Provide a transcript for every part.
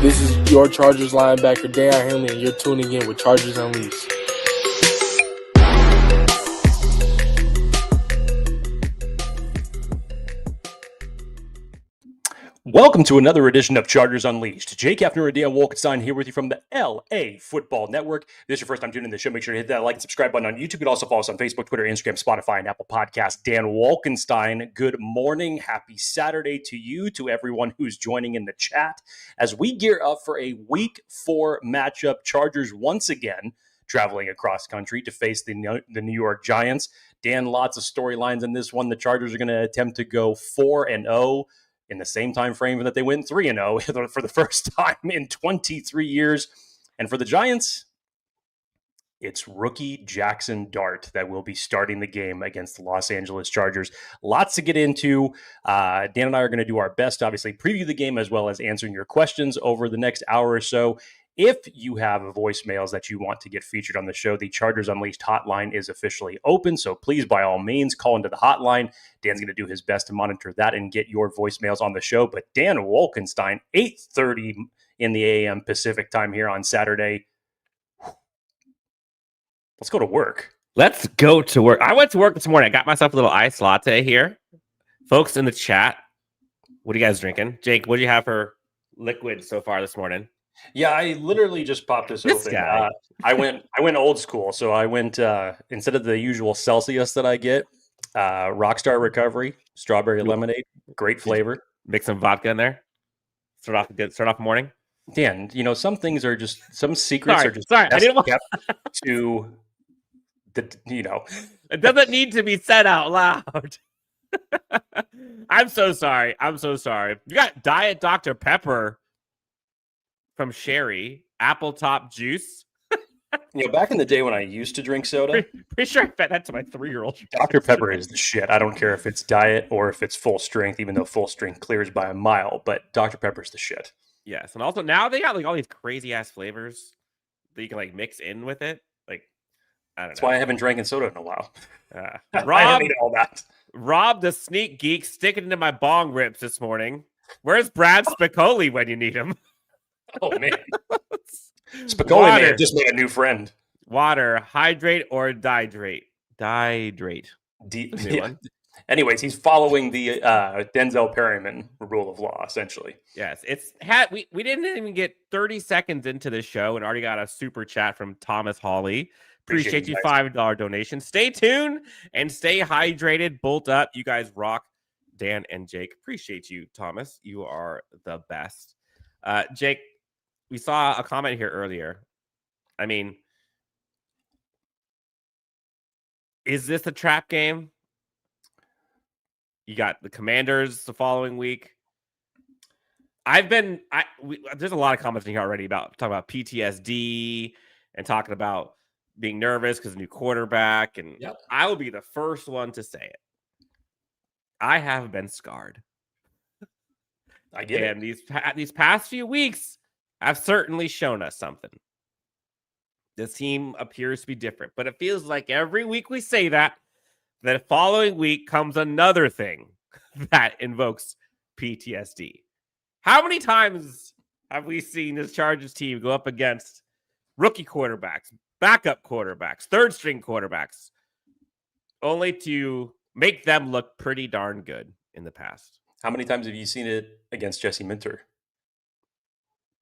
This is your Chargers linebacker, Darian Henley, and you're tuning in with Chargers Unleashed. Welcome to another edition of Chargers Unleashed. Jake Hefner and Dan Wolkenstein here with you from the LAFB Network. If this is your first time tuning in to the show, make sure to hit that like and subscribe button on YouTube. You can also follow us on Facebook, Twitter, Instagram, Spotify, and Apple Podcasts. Dan Wolkenstein, good morning. Happy Saturday to you, to everyone who's joining in the chat. As we gear up for a Week 4 matchup, Chargers once again traveling across country to face the New York Giants. Dan, lots of storylines in this one. The Chargers are going to attempt to go 4-0. in the same time frame that they went 3-0 for the first time in 23 years. And for the Giants, it's rookie Jaxon Dart that will be starting the game against the Los Angeles Chargers. Lots to get into. Dan and I are going to do our best to obviously preview the game as well as answering your questions over the next hour or so. If you have voicemails that you want to get featured on the show, the Chargers Unleashed hotline is officially open. So please, by all means, call into the hotline. Dan's going to do his best to monitor that and get your voicemails on the show. But Dan Wolkenstein, 8:30 in the a.m. Pacific time here on Saturday. Let's go to work. Let's go to work. I went to work this morning. I got myself a little iced latte here. Folks in the chat, what are you guys drinking? Jake, what do you have for liquid so far this morning? Yeah, I literally just popped this open. I went old school. So I went, instead of the usual Celsius that I get, Rockstar Recovery, strawberry lemonade, great flavor. Mix some vodka in there. Start off the morning. Dan, some things are just, some secrets are just I didn't want kept to the, It doesn't need to be said out loud. I'm so sorry. You got Diet Dr. Pepper from Sherry, apple top juice. Back in the day when I used to drink soda, pretty sure I fed that to my 3-year-old. Dr. Pepper is the shit. I don't care if it's diet or if it's full strength, even though full strength clears by a mile, but Dr. Pepper is the shit. Yes, and also now they got like all these crazy ass flavors that you can like mix in with it. Like, I don't know. That's why I haven't drank soda in a while. Rob, I don't need all that. Rob the sneak geek sticking into my bong rips this morning. Where's Brad Spicoli when you need him? Oh man, Spicoli may have just made a new friend. Water, hydrate or dihydrate? Dihydrate. Yeah. Anyways, he's following the Denzel Perryman rule of law, essentially. Yes, we didn't even get 30 seconds into this show and already got a super chat from Thomas Hawley. Appreciate you, $5 donation. Stay tuned and stay hydrated. Bolt up. You guys rock. Dan and Jake. Appreciate you, Thomas. You are the best. Jake, we saw a comment here earlier. I mean, is this a trap game? You got the Commanders the following week. There's a lot of comments in here already about talking about PTSD and talking about being nervous because of new quarterback. And yep. I will be the first one to say it. I have been scarred. I get it. And these past few weeks have certainly shown us something. This team appears to be different, but it feels like every week we say that, the following week comes another thing that invokes PTSD. How many times have we seen this Chargers team go up against rookie quarterbacks, backup quarterbacks, third-string quarterbacks, only to make them look pretty darn good in the past? How many times have you seen it against Jesse Minter?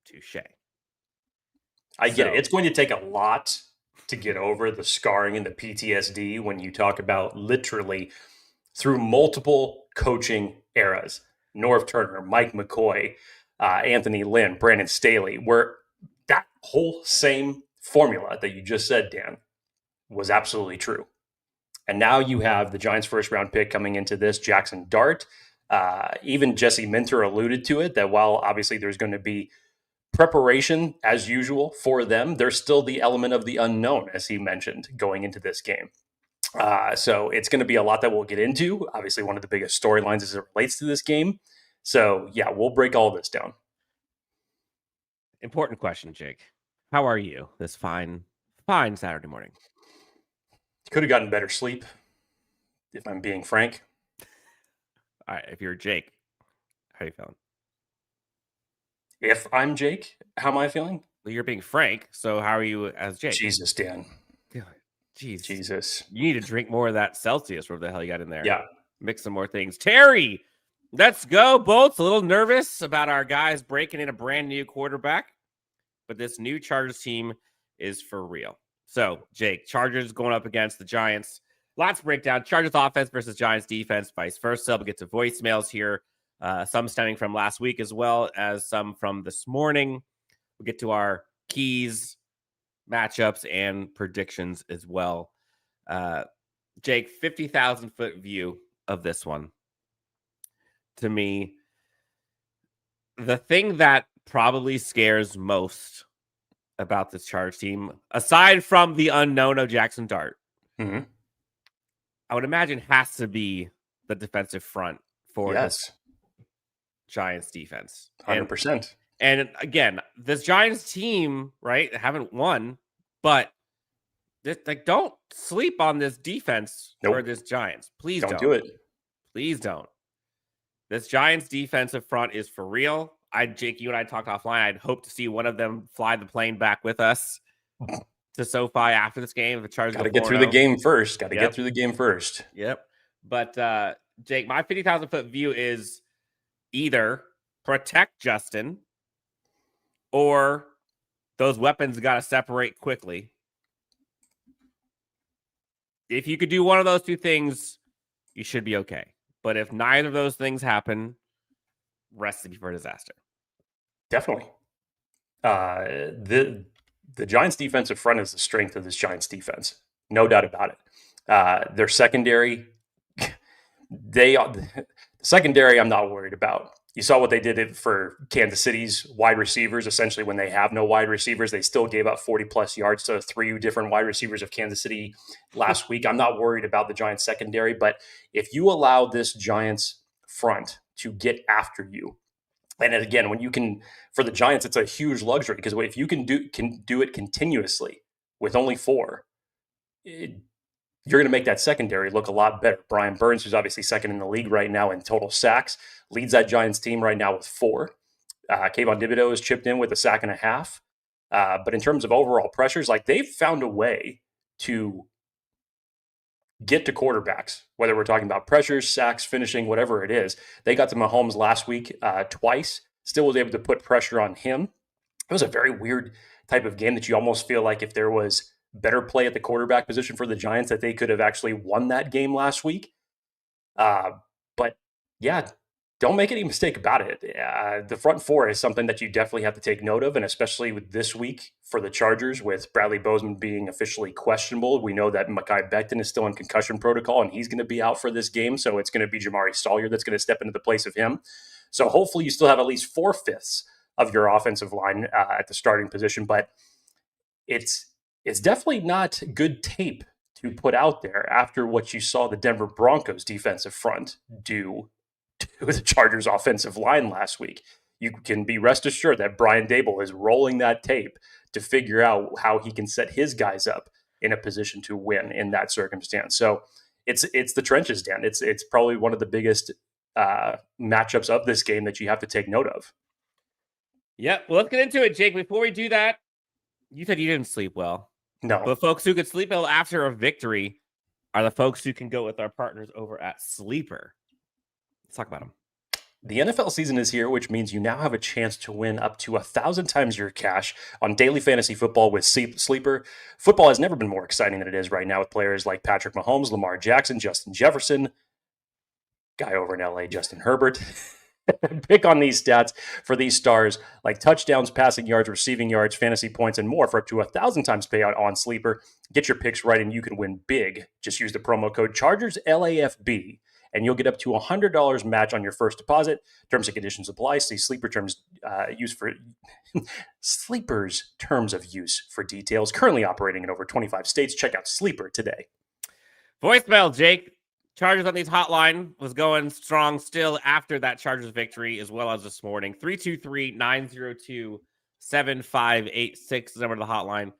Touche. I get it. It's going to take a lot to get over the scarring and the PTSD when you talk about literally through multiple coaching eras. Norv Turner, Mike McCoy, Anthony Lynn, Brandon Staley, where that whole same formula that you just said, Dan, was absolutely true. And now you have the Giants' first-round pick coming into this, Jaxon Dart. Even Jesse Minter alluded to it, that while obviously there's going to be preparation as usual for them, there's still the element of the unknown, as he mentioned, going into this game. So it's going to be a lot that we'll get into. Obviously, one of the biggest storylines as it relates to this game. So yeah, we'll break all this down. Important question, Jake. How are you this fine Saturday morning? Could have gotten better sleep, if I'm being frank. All right, if you're Jake, how are you feeling? If I'm Jake, how am I feeling? Well, you're being frank. So how are you as Jake? Jesus, Dan. Jeez. Jesus. You need to drink more of that Celsius, whatever the hell you got in there. Yeah. Mix some more things. Terry, let's go. Bolts, a little nervous about our guys breaking in a brand new quarterback, but this new Chargers team is for real. So, Jake, Chargers going up against the Giants. Lots to break down. Chargers offense versus Giants defense, vice versa. We'll get to voicemails here, some stemming from last week as well as some from this morning. We'll get to our keys, matchups, and predictions as well. Jake, 50,000 foot view of this one. To me, the thing that probably scares most about this Charge team, aside from the unknown of Jaxon Dart, I would imagine has to be the defensive front for this Giants defense. 100%. And again, this Giants team, right, haven't won, but don't sleep on this defense for this Giants. Please don't do it. Please don't. This Giants defensive front is for real. Jake, you and I talked offline. I'd hope to see one of them fly the plane back with us to SoFi after this game. The Chargers got to get through the game first. Get through the game first. Yep. But Jake, my 50,000 foot view is either protect Justin or those weapons got to separate quickly. If you could do one of those two things, you should be okay. But if neither of those things happen, recipe for disaster. Definitely. The Giants' defensive front is the strength of this Giants defense. No doubt about it. Their secondary, secondary, I'm not worried about. You saw what they did for Kansas City's wide receivers. Essentially, when they have no wide receivers, they still gave up 40-plus yards to 3 different wide receivers of Kansas City last week. I'm not worried about the Giants secondary, but if you allow this Giants front to get after you, and again, when you can, for the Giants, it's a huge luxury because if you can do it continuously with only 4, you're going to make that secondary look a lot better. Brian Burns, who's obviously second in the league right now in total sacks, leads that Giants team right now with 4. Kayvon Thibodeau has chipped in with a sack and a half. But in terms of overall pressures, they've found a way to get to quarterbacks, whether we're talking about pressures, sacks, finishing, whatever it is. They got to Mahomes last week twice, still was able to put pressure on him. It was a very weird type of game that you almost feel like if there was better play at the quarterback position for the Giants, that they could have actually won that game last week. But yeah, don't make any mistake about it. The front 4 is something that you definitely have to take note of, and especially with this week for the Chargers, with Bradley Bozeman being officially questionable. We know that Mekhi Becton is still in concussion protocol, and he's going to be out for this game, so it's going to be Jamari Stallier that's going to step into the place of him. So hopefully you still have at least 4/5 of your offensive line at the starting position, but it's definitely not good tape to put out there after what you saw the Denver Broncos defensive front do to the Chargers offensive line last week. You can be rest assured that Brian Daboll is rolling that tape to figure out how he can set his guys up in a position to win in that circumstance. So it's the trenches, Dan. It's probably one of the biggest matchups of this game that you have to take note of. Yeah, well, let's get into it, Jake. Before we do that, you said you didn't sleep well. No. But folks who could sleep well after a victory are the folks who can go with our partners over at Sleeper. Let's talk about them. The NFL season is here, which means you now have a chance to win up to 1,000 times your cash on daily fantasy football with Sleeper. Football has never been more exciting than it is right now with players like Patrick Mahomes, Lamar Jackson, Justin Jefferson, guy over in LA, Justin Herbert. Pick on these stats for these stars like touchdowns, passing yards, receiving yards, fantasy points, and more for up to 1,000 times payout on Sleeper. Get your picks right and you can win big. Just use the promo code Chargers LAFB and you'll get up to $100 match on your first deposit. Terms and conditions apply. See Sleeper terms Sleeper's terms of use for details. Currently operating in over 25 states. Check out Sleeper today. Voicemail, Jake. Chargers on these hotline was going strong still after that Chargers victory, as well as this morning. 323-902-7586 is the number of the hotline.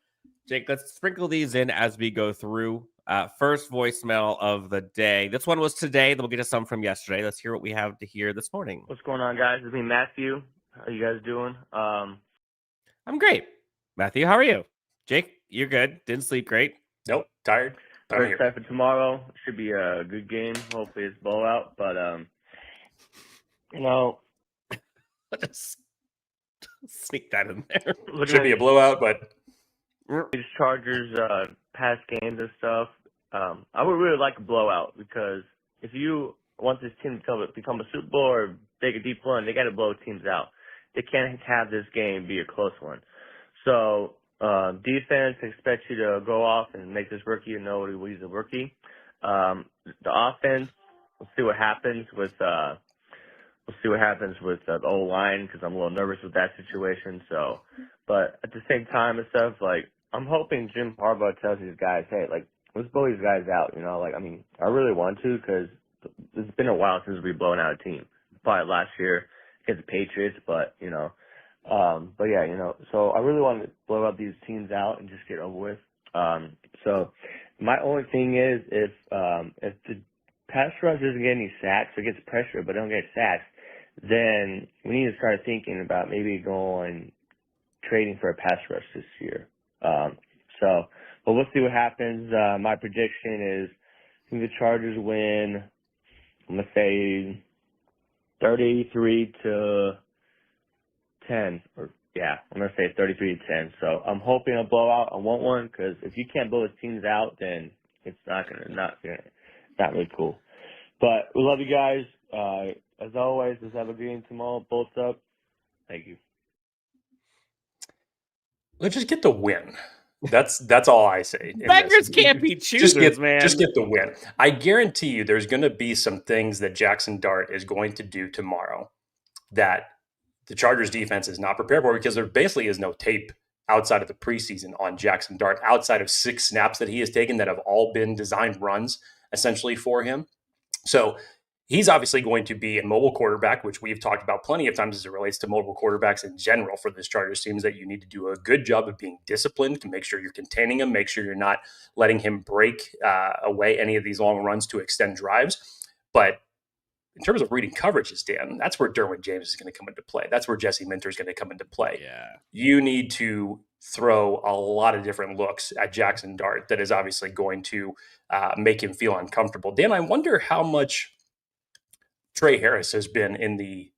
Jake, let's sprinkle these in as we go through. First voicemail of the day. This one was today. Then we'll get to some from yesterday. Let's hear what we have to hear this morning. What's going on, guys? It's me, Matthew. How you guys doing? I'm great. Matthew, how are you? Jake, you're good. Didn't sleep great. Nope, tired. But I'm Very here. excited for tomorrow. Should be a good game. Hopefully it's blowout. But Just sneak that in there. looking Should be a blowout, but at these Chargers past games and stuff, I would really like a blowout because if you want this team to become a Super Bowl or make a deep run, they got to blow teams out. They can't have this game be a close one. So defense expects you to go off and make this rookie know he's a rookie. The offense, we'll see what happens with the O-line because I'm a little nervous with that situation. So, but at the same time and stuff, like I'm hoping Jim Harbaugh tells these guys, hey, like let's blow these guys out. You know, like I mean, I really want to because it's been a while since we've blown out a team. Probably last year against the Patriots, but yeah, so I really want to blow out these teams out and just get over with. So my only thing is if the pass rush doesn't get any sacks or gets pressure but don't get sacks, then we need to start thinking about maybe trading for a pass rush this year. But we'll see what happens. My prediction is I think the Chargers win, I'm going to say 33-10, I'm going to say 33-10. So I'm hoping a blowout. I want one because if you can't blow the teams out, then it's not really cool. But we love you guys. As always, let's have a good game tomorrow. Bolts up. Thank you. let's just get the win. That's all I say. Beggars can't be choosers, man. Just get the win. I guarantee you there's going to be some things that Jaxon Dart is going to do tomorrow that the Chargers defense is not prepared for because there basically is no tape outside of the preseason on Jaxon Dart, outside of 6 snaps that he has taken that have all been designed runs essentially for him. So he's obviously going to be a mobile quarterback, which we've talked about plenty of times as it relates to mobile quarterbacks in general for this Chargers team, is that you need to do a good job of being disciplined to make sure you're containing him, make sure you're not letting him break away any of these long runs to extend drives. But in terms of reading coverages, Dan, that's where Derwin James is going to come into play. That's where Jesse Minter is going to come into play. Yeah. You need to throw a lot of different looks at Jaxon Dart that is obviously going to make him feel uncomfortable. Dan, I wonder how much Trey Harris has been in the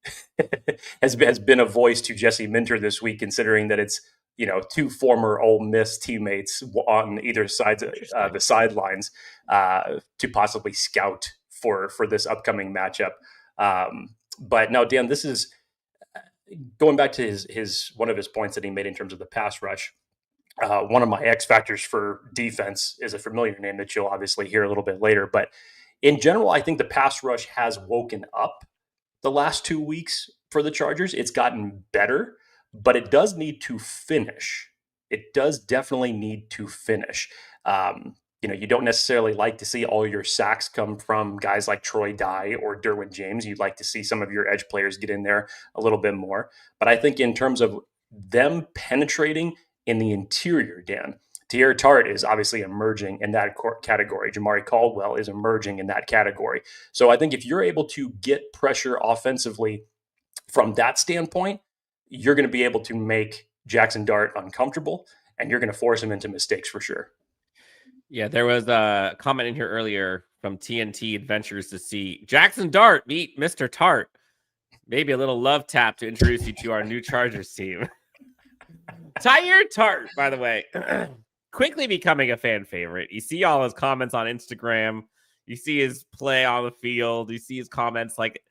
has been a voice to Jesse Minter this week, considering that it's 2 former Ole Miss teammates on either sides of the sidelines to possibly scout for this upcoming matchup. But now, Dan, this is going back to his one of his points that he made in terms of the pass rush. One of my X factors for defense is a familiar name that you'll obviously hear a little bit later, but in general, I think the pass rush has woken up the last 2 weeks for the Chargers. It's gotten better, but it does need to finish. It does definitely need to finish. You don't necessarily like to see all your sacks come from guys like Troy Dye or Derwin James. You'd like to see some of your edge players get in there a little bit more. But I think in terms of them penetrating in the interior, Dan, Teair Tart is obviously emerging in that category. Jamari Caldwell is emerging in that category. So I think if you're able to get pressure offensively from that standpoint, you're going to be able to make Jaxon Dart uncomfortable, and you're going to force him into mistakes for sure. Yeah, there was a comment in here earlier from TNT Adventures to see Jaxon Dart meet Mr. Tart. Maybe a little love tap to introduce you to our new Chargers team. Teair Tart, by the way, quickly becoming a fan favorite. You see all his comments on Instagram. You see his play on the field. You see his comments. Like,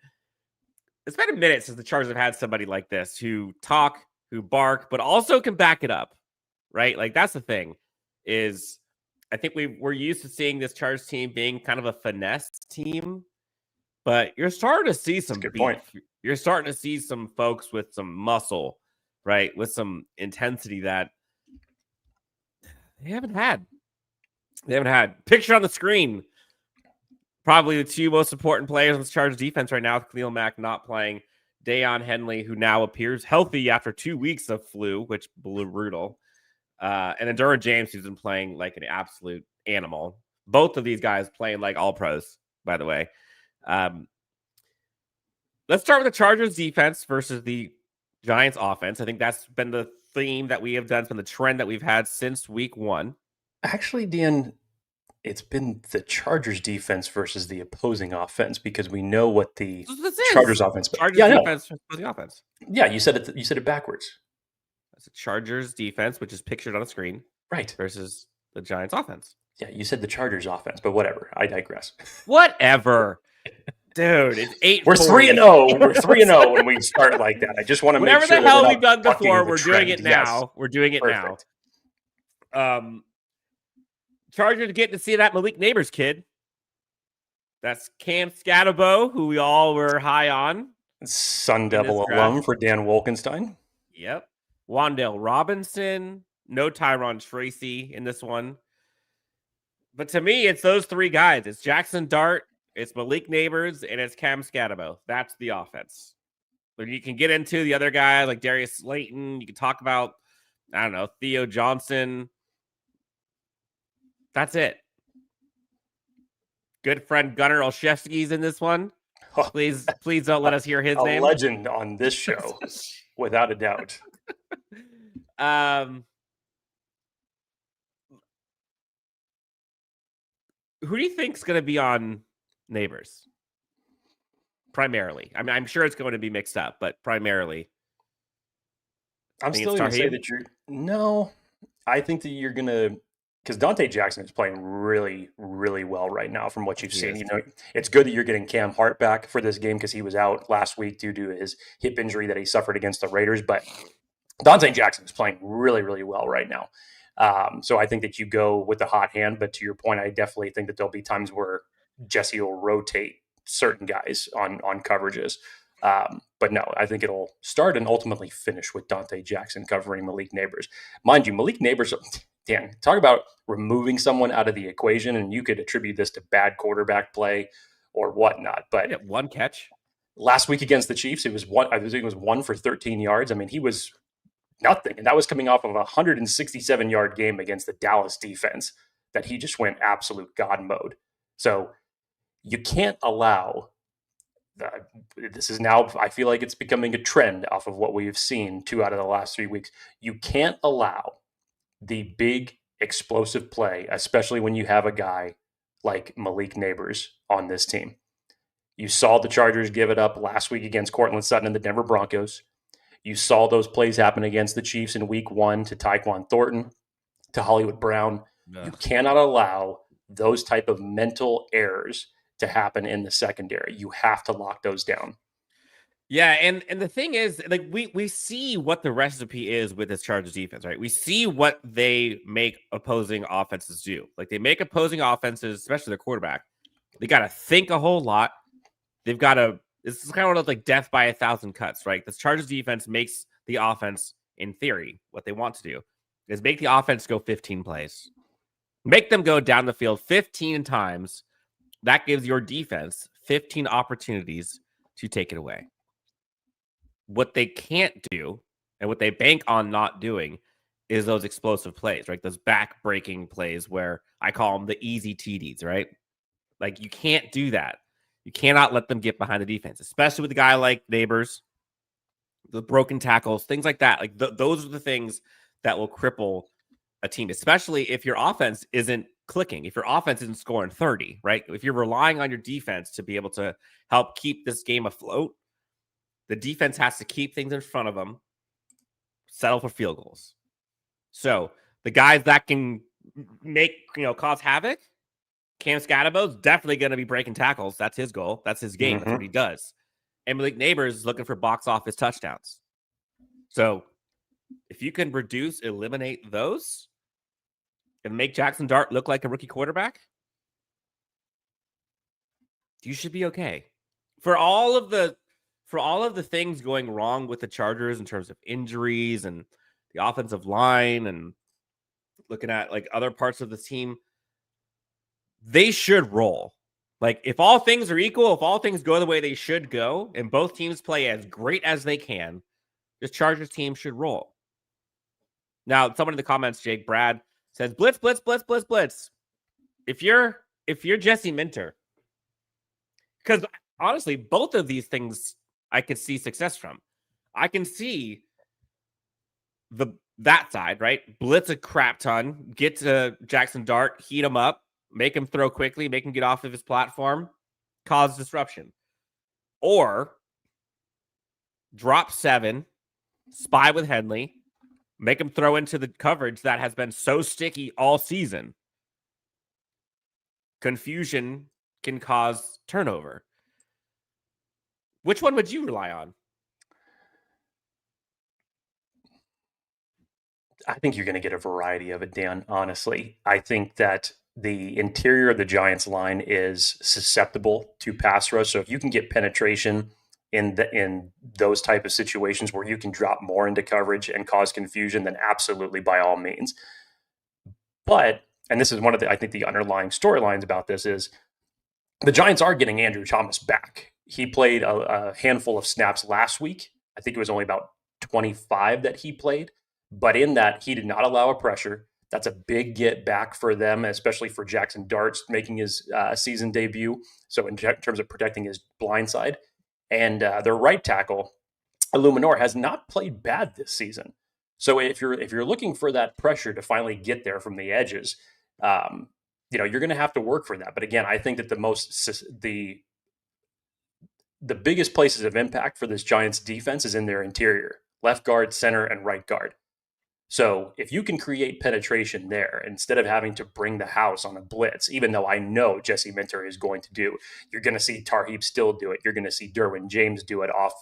it's been a minute since the Chargers have had somebody like this who talk, who bark, but also can back it up, right? Like, that's the thing is I think we're used to seeing this Chargers team being kind of a finesse team, but you're starting to see some beef. Point. You're starting to see some folks with some muscle, right? With some intensity that they haven't had. Picture on the screen. Probably the 2 most important players on the Chargers defense right now, with Khalil Mack not playing. Deion Henley, who now appears healthy after 2 weeks of flu, which blew brutal. And then Derwin James, who's been playing like an absolute animal. Both of these guys playing like all pros, by the way. Let's start with the Chargers defense versus the Giants offense. I think that's been the theme that we have done from the trend that we've had since week 1. Actually, Dan, it's been the Chargers defense versus the opposing offense because we know what the This Chargers is offense. Chargers Yeah, I know. defense versus the offense. Yeah, you said it. You said it backwards. That's a Chargers defense, which is pictured on the screen, Right. versus the Giants offense. Yeah, you said the Chargers offense, but whatever. I digress. Whatever. Dude, it's 8. We're 3-0. We're 3-0 when we start like that. I just want to make Whatever sure the hell we're we've done not bucking before, the we're doing trend. it now. Yes. We're doing it Perfect. now. Chargers getting to see that Malik Neighbors kid. That's Cam Scatterbo, who we all were high on. Sun Devil alum for Dan Wolkenstein. Yep. Wandale Robinson. No Tyron Tracy in this one. But to me, it's those 3 guys. It's Jaxon Dart, it's Malik Neighbors, and it's Cam Scatterbo. That's the offense. But you can get into the other guys like Darius Slayton. You can talk about, I don't know, Theo Johnson. That's it. Good friend Gunnar Olszewski's in this one. Please don't let us hear his name. A legend on this show, without a doubt. Who do you think's going to be on Neighbors? Primarily. I mean, I'm sure it's going to be mixed up, but primarily. I'm still going to say that you're... No, I think that you're going to... Because Dante Jackson is playing really, really well right now from what you've seen. You know, it's good that you're getting Cam Hart back for this game because he was out last week due to his hip injury that he suffered against the Raiders. But Dante Jackson is playing really, really well right now. So I think that you go with the hot hand. But to your point, I definitely think that there'll be times where Jesse will rotate certain guys on coverages. But no, I think it'll start and ultimately finish with Dante Jackson covering Malik Neighbors. Mind you, Malik Neighbors... Dan, talk about removing someone out of the equation, and you could attribute this to bad quarterback play or whatnot. But 1 catch last week against the Chiefs, it was 1 for 13 yards. I mean, he was nothing, and that was coming off of a 167-yard game against the Dallas defense that he just went absolute God mode. So you can't allow. This is now, I feel like it's becoming a trend off of what we've seen 2 out of the last 3 weeks. You can't allow the big explosive play, especially when you have a guy like Malik Neighbors on this team. You saw the Chargers give it up last week against Cortland Sutton and the Denver Broncos. You saw those plays happen against the Chiefs in week 1 to Tyquan Thornton, to Hollywood Brown. Yeah. You cannot allow those type of mental errors to happen in the secondary. You have to lock those down. Yeah, and the thing is, like, we see what the recipe is with this Chargers defense, right? We see what they make opposing offenses do. Like, they make opposing offenses, especially their quarterback, they got to think a whole lot. They've got to, this is kind of like death by 1,000 cuts, right? This Chargers defense makes the offense, in theory, what they want to do is make the offense go 15 plays. Make them go down the field 15 times. That gives your defense 15 opportunities to take it away. What they can't do and what they bank on not doing is those explosive plays, right? Those back-breaking plays where I call them the easy TDs, right? Like, you can't do that. You cannot let them get behind the defense, especially with a guy like Neighbors, the broken tackles, things like that. Like, those are the things that will cripple a team, especially if your offense isn't clicking, if your offense isn't scoring 30, right? If you're relying on your defense to be able to help keep this game afloat, the defense has to keep things in front of them, settle for field goals. So the guys that can make, cause havoc, Cam Scatterbo is definitely going to be breaking tackles. That's his goal. That's his game. That's what he does. And Malik Neighbors is looking for box office touchdowns. So if you can eliminate those, and make Jaxon Dart look like a rookie quarterback, you should be okay. For all of the things going wrong with the Chargers in terms of injuries and the offensive line and looking at like other parts of the team, they should roll. Like, if all things are equal, if all things go the way they should go, and both teams play as great as they can, this Chargers team should roll. Now, someone in the comments, Jake Brad, says blitz, blitz, blitz, blitz, blitz. If you're Jesse Minter, because honestly, both of these things I could see success from. I can see that side, right? Blitz a crap ton, get to Jaxon Dart, heat him up, make him throw quickly, make him get off of his platform, cause disruption. Or drop 7, spy with Henley, make him throw into the coverage that has been so sticky all season. Confusion can cause turnover. Which one would you rely on? I think you're going to get a variety of it, Dan, honestly. I think that the interior of the Giants line is susceptible to pass rush. So if you can get penetration in those type of situations where you can drop more into coverage and cause confusion, then absolutely, by all means. But, and this is one of the, I think the underlying storylines about this is the Giants are getting Andrew Thomas back. He played a handful of snaps last week. I think it was only about 25 that he played. But in that, he did not allow a pressure. That's a big get back for them, especially for Jaxon Dart making his season debut. So in terms of protecting his blind side. And their right tackle, Illuminor, has not played bad this season. So if you're looking for that pressure to finally get there from the edges, you're going to have to work for that. But again, I think that the biggest places of impact for this Giants defense is in their interior, left guard, center, and right guard. So if you can create penetration there, instead of having to bring the house on a blitz, even though I know Jesse Minter is going to do, you're going to see Tarheeb still do it. You're going to see Derwin James do it off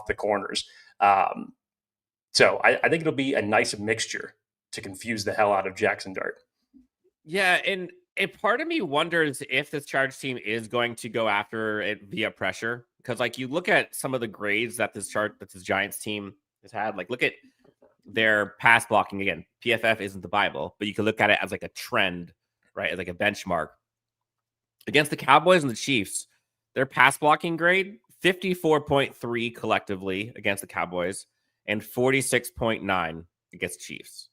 the corners. So I think it'll be a nice mixture to confuse the hell out of Jaxon Dart. Yeah, and a part of me wonders if this Chargers team is going to go after it via pressure. Because like you look at some of the grades that this Giants team has had, like look at their pass blocking. Again, PFF isn't the Bible, but you can look at it as like a trend, right? As like a benchmark. Against the Cowboys and the Chiefs, their pass blocking grade, 54.3 collectively against the Cowboys and 46.9 against Chiefs.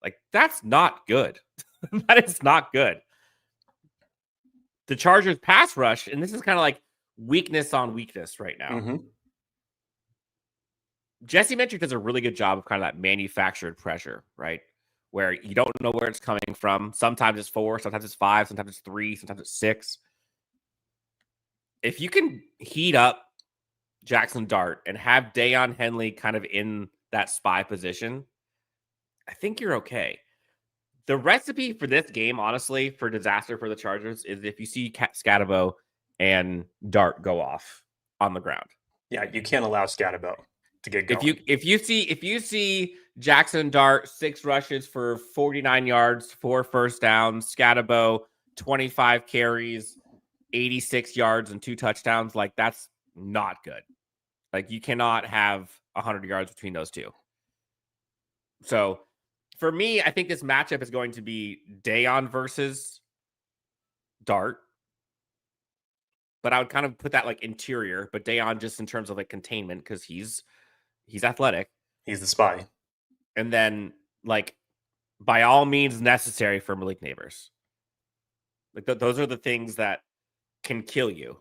Like, that's not good. That is not good. The Chargers pass rush, and this is kind of like weakness on weakness right now. Mm-hmm. Jesse Minter does a really good job of kind of that manufactured pressure, right? Where you don't know where it's coming from. Sometimes it's 4, sometimes it's 5, sometimes it's 3, sometimes it's 6. If you can heat up Jaxon Dart and have Deion Henley kind of in that spy position, I think you're okay. The recipe for this game, honestly, for disaster for the Chargers is if you see Scatabo and Dart go off on the ground. Yeah, you can't allow Scatabo to get going. If you see Jaxon Dart 6 rushes for 49 yards, 4 first downs, Scatabo 25 carries, 86 yards and 2 touchdowns, like that's not good. Like you cannot have 100 yards between those two. So for me, I think this matchup is going to be Deion versus Dart. But I would kind of put that like interior, but Deion just in terms of like containment because he's athletic. He's the spy. And then like by all means necessary for Malik Neighbors. Like those are the things that can kill you.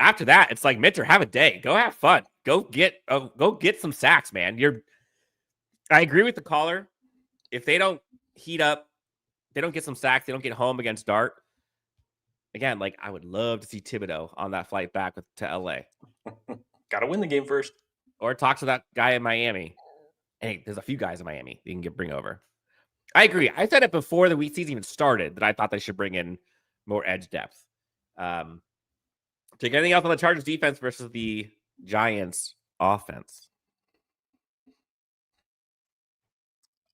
After that, it's like Minter, have a day. Go have fun. Go get some sacks, man. I agree with the caller. If they don't heat up, they don't get some sacks, they don't get home against Dart. Again, like I would love to see Thibodeau on that flight back to LA. Got to win the game first. Or talk to that guy in Miami. Hey, there's a few guys in Miami you can bring over. I agree. I said it before the season even started that I thought they should bring in more edge depth. Take anything else on the Chargers defense versus the Giants offense?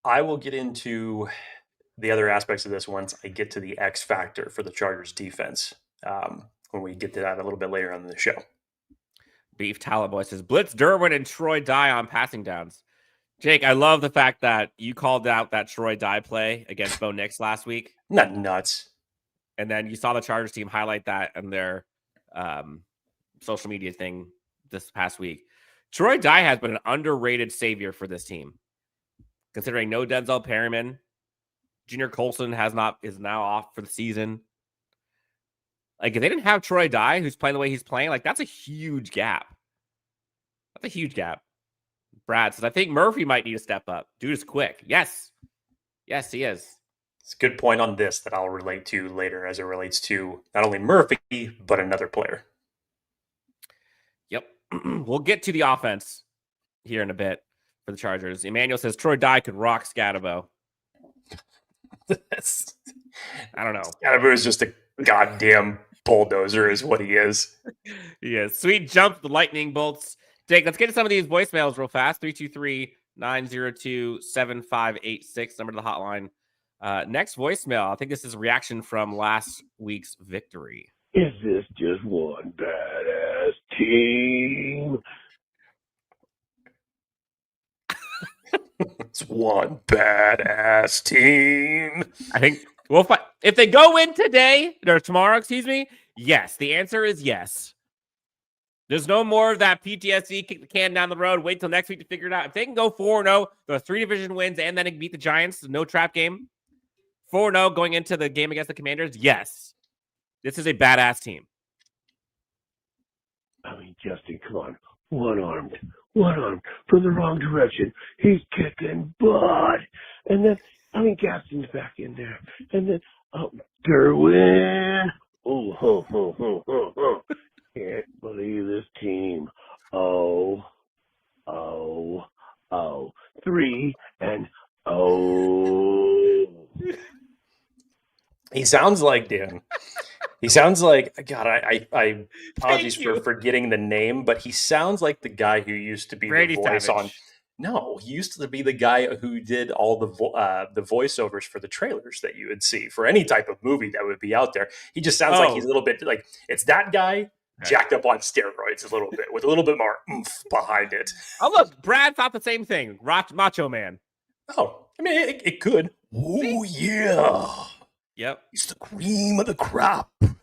I will get into the other aspects of this once I get to the X factor for the Chargers defense when we get to that a little bit later on in the show. Beef Talent Boy says, Blitz Derwin and Troy Dye on passing downs. Jake, I love the fact that you called out that Troy Dye play against Bo Nix last week. Not nuts. And then you saw the Chargers team highlight that in their social media thing this past week. Troy Dye has been an underrated savior for this team. Considering no Denzel Perryman, Junior Colson is now off for the season. Like if they didn't have Troy Dye, who's playing the way he's playing, like that's a huge gap. That's a huge gap. Brad says, I think Murphy might need to step up. Dude is quick. Yes. Yes, he is. It's a good point on this that I'll relate to later as it relates to not only Murphy, but another player. Yep. We'll get to the offense here in a bit for the Chargers. Emmanuel says Troy Dye could rock Scatabo. I don't know. Scatabo is just a goddamn bulldozer is what he is. Yeah, sweet jump, the lightning bolts. Jake, let's get to some of these voicemails real fast. 323-902-7586, number to the hotline. Next voicemail, I think this is a reaction from last week's victory. Is this just one badass team? It's one badass team. I think we'll find if they go in today or tomorrow, excuse me. Yes, the answer is yes. There's no more of that PTSD, kick the can down the road, wait till next week to figure it out. If they can go 4-0, the 3 division wins, and then beat the Giants, no trap game, 4-0 going into the game against the Commanders, yes. This is a badass team. I mean, Justin, come on. One-armed from the wrong direction. He's kicking butt. And then, I mean, Gaston's back in there. And then, Derwin. Oh, ho, ho, ho, ho, ho. Can't believe this team. 3-0. He sounds like Dan. He sounds like, God, I apologies for forgetting the name, but he sounds like the guy who used to be Brady the voice Savage. on. No, he used to be the guy who did all the voiceovers for the trailers that you would see for any type of movie that would be out there. He just sounds like he's a little bit like it's that guy jacked up on steroids a little bit with a little bit more oomph behind it. Oh, look, Brad thought the same thing. Macho Man. Oh, I mean, it could. Oh, yeah. Yep. He's the cream of the crop. I'm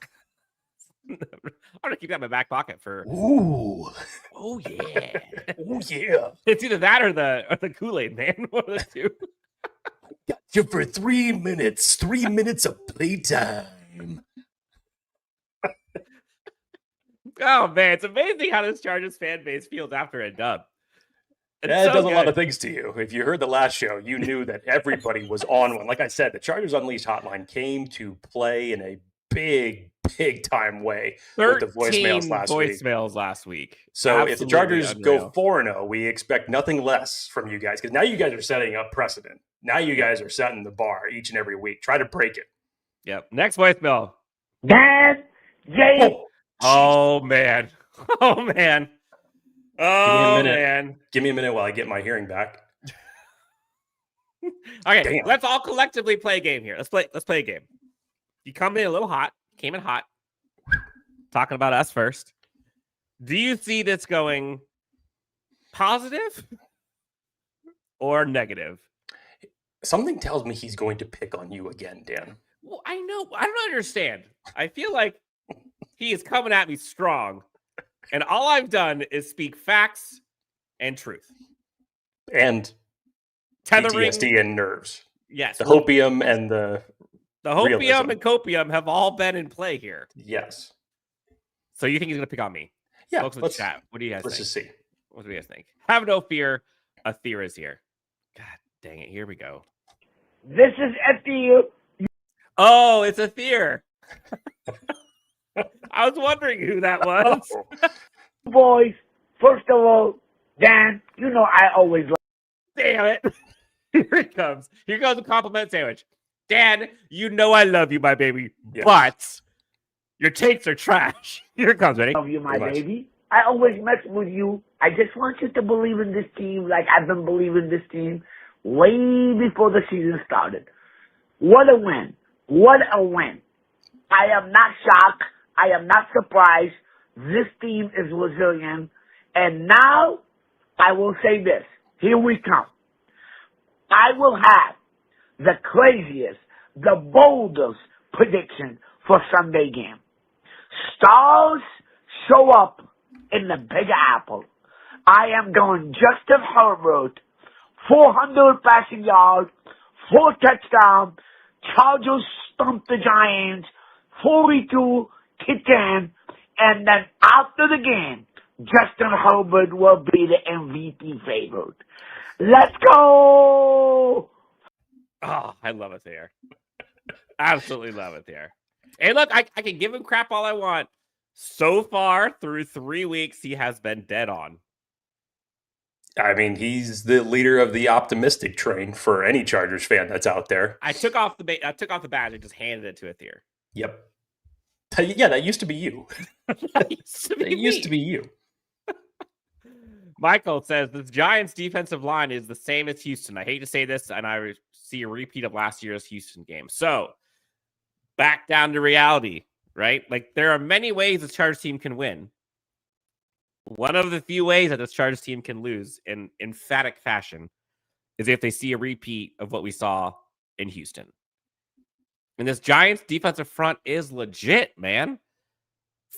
going to keep that in my back pocket for. Ooh. Oh, yeah. Oh, yeah. It's either that or the Kool-Aid, man. One of the two. Got you for 3 minutes. 3 minutes of playtime. Oh, man. It's amazing how this Chargers fan base feels after a dub. It does a lot of things to you. If you heard the last show, you knew that everybody was on one. Like I said, the Chargers Unleashed hotline came to play in a big time way with the voicemails last week. So Absolutely if the Chargers unreal. go 4-0, we expect nothing less from you guys because now you guys are setting up precedent. Now you guys are setting the bar each and every week. Try to break it. Yep. Next voicemail. Dan, Jay. Oh, man. Oh, man. Oh, man. Give me a minute while I get my hearing back. Okay, Damn. Let's all collectively play a game here. Let's play a game. You come in a little hot. Came in hot. Talking about us first. Do you see this going positive or negative? Something tells me he's going to pick on you again, Dan. Well, I know. I don't understand. I feel like he is coming at me strong. And all I've done is speak facts and truth. And Tethering. PTSD and nerves. Yes. The hopium and the hopium realism. and copium have all been in play here. Yes. So you think he's going to pick on me? Yeah. Folks in the chat. What do you guys think? Let's just see. What do you guys think? Have no fear. Athir is here. God dang it. Here we go. This is Athir. Oh, it's Athir. I was wondering who that was. Boys, first of all, Dan, you know I always love. Damn it. Here it comes. Here goes a compliment sandwich. Dan, you know I love you, my baby, but your takes are trash. Here it comes, ready? Love you, my baby. I always mess with you. I just want you to believe in this team like I've been believing this team way before the season started. What a win. What a win. I am not shocked. I am not surprised. This team is resilient. And now, I will say this. Here we come. I will have the craziest, the boldest prediction for Sunday game. Stars show up in the Big Apple. I am going Justin Herbert, 400 passing yards, 4 touchdowns. Chargers stump the Giants, 42-10. And then after the game, Justin Herbert will be the MVP favorite. Let's go! Oh, I love it there. Absolutely love it there. And look, I can give him crap all I want. So far, through 3 weeks, he has been dead on. I mean, he's the leader of the optimistic train for any Chargers fan that's out there. I took off the badge and just handed it to Athir. Yep. Yeah, that used to be you. That used to be you. Michael says the Giants' defensive line is the same as Houston. I hate to say this, and I see a repeat of last year's Houston game. So, back down to reality, right? Like, there are many ways this Chargers team can win. One of the few ways that this Chargers team can lose in emphatic fashion is if they see a repeat of what we saw in Houston. And this Giants defensive front is legit, man.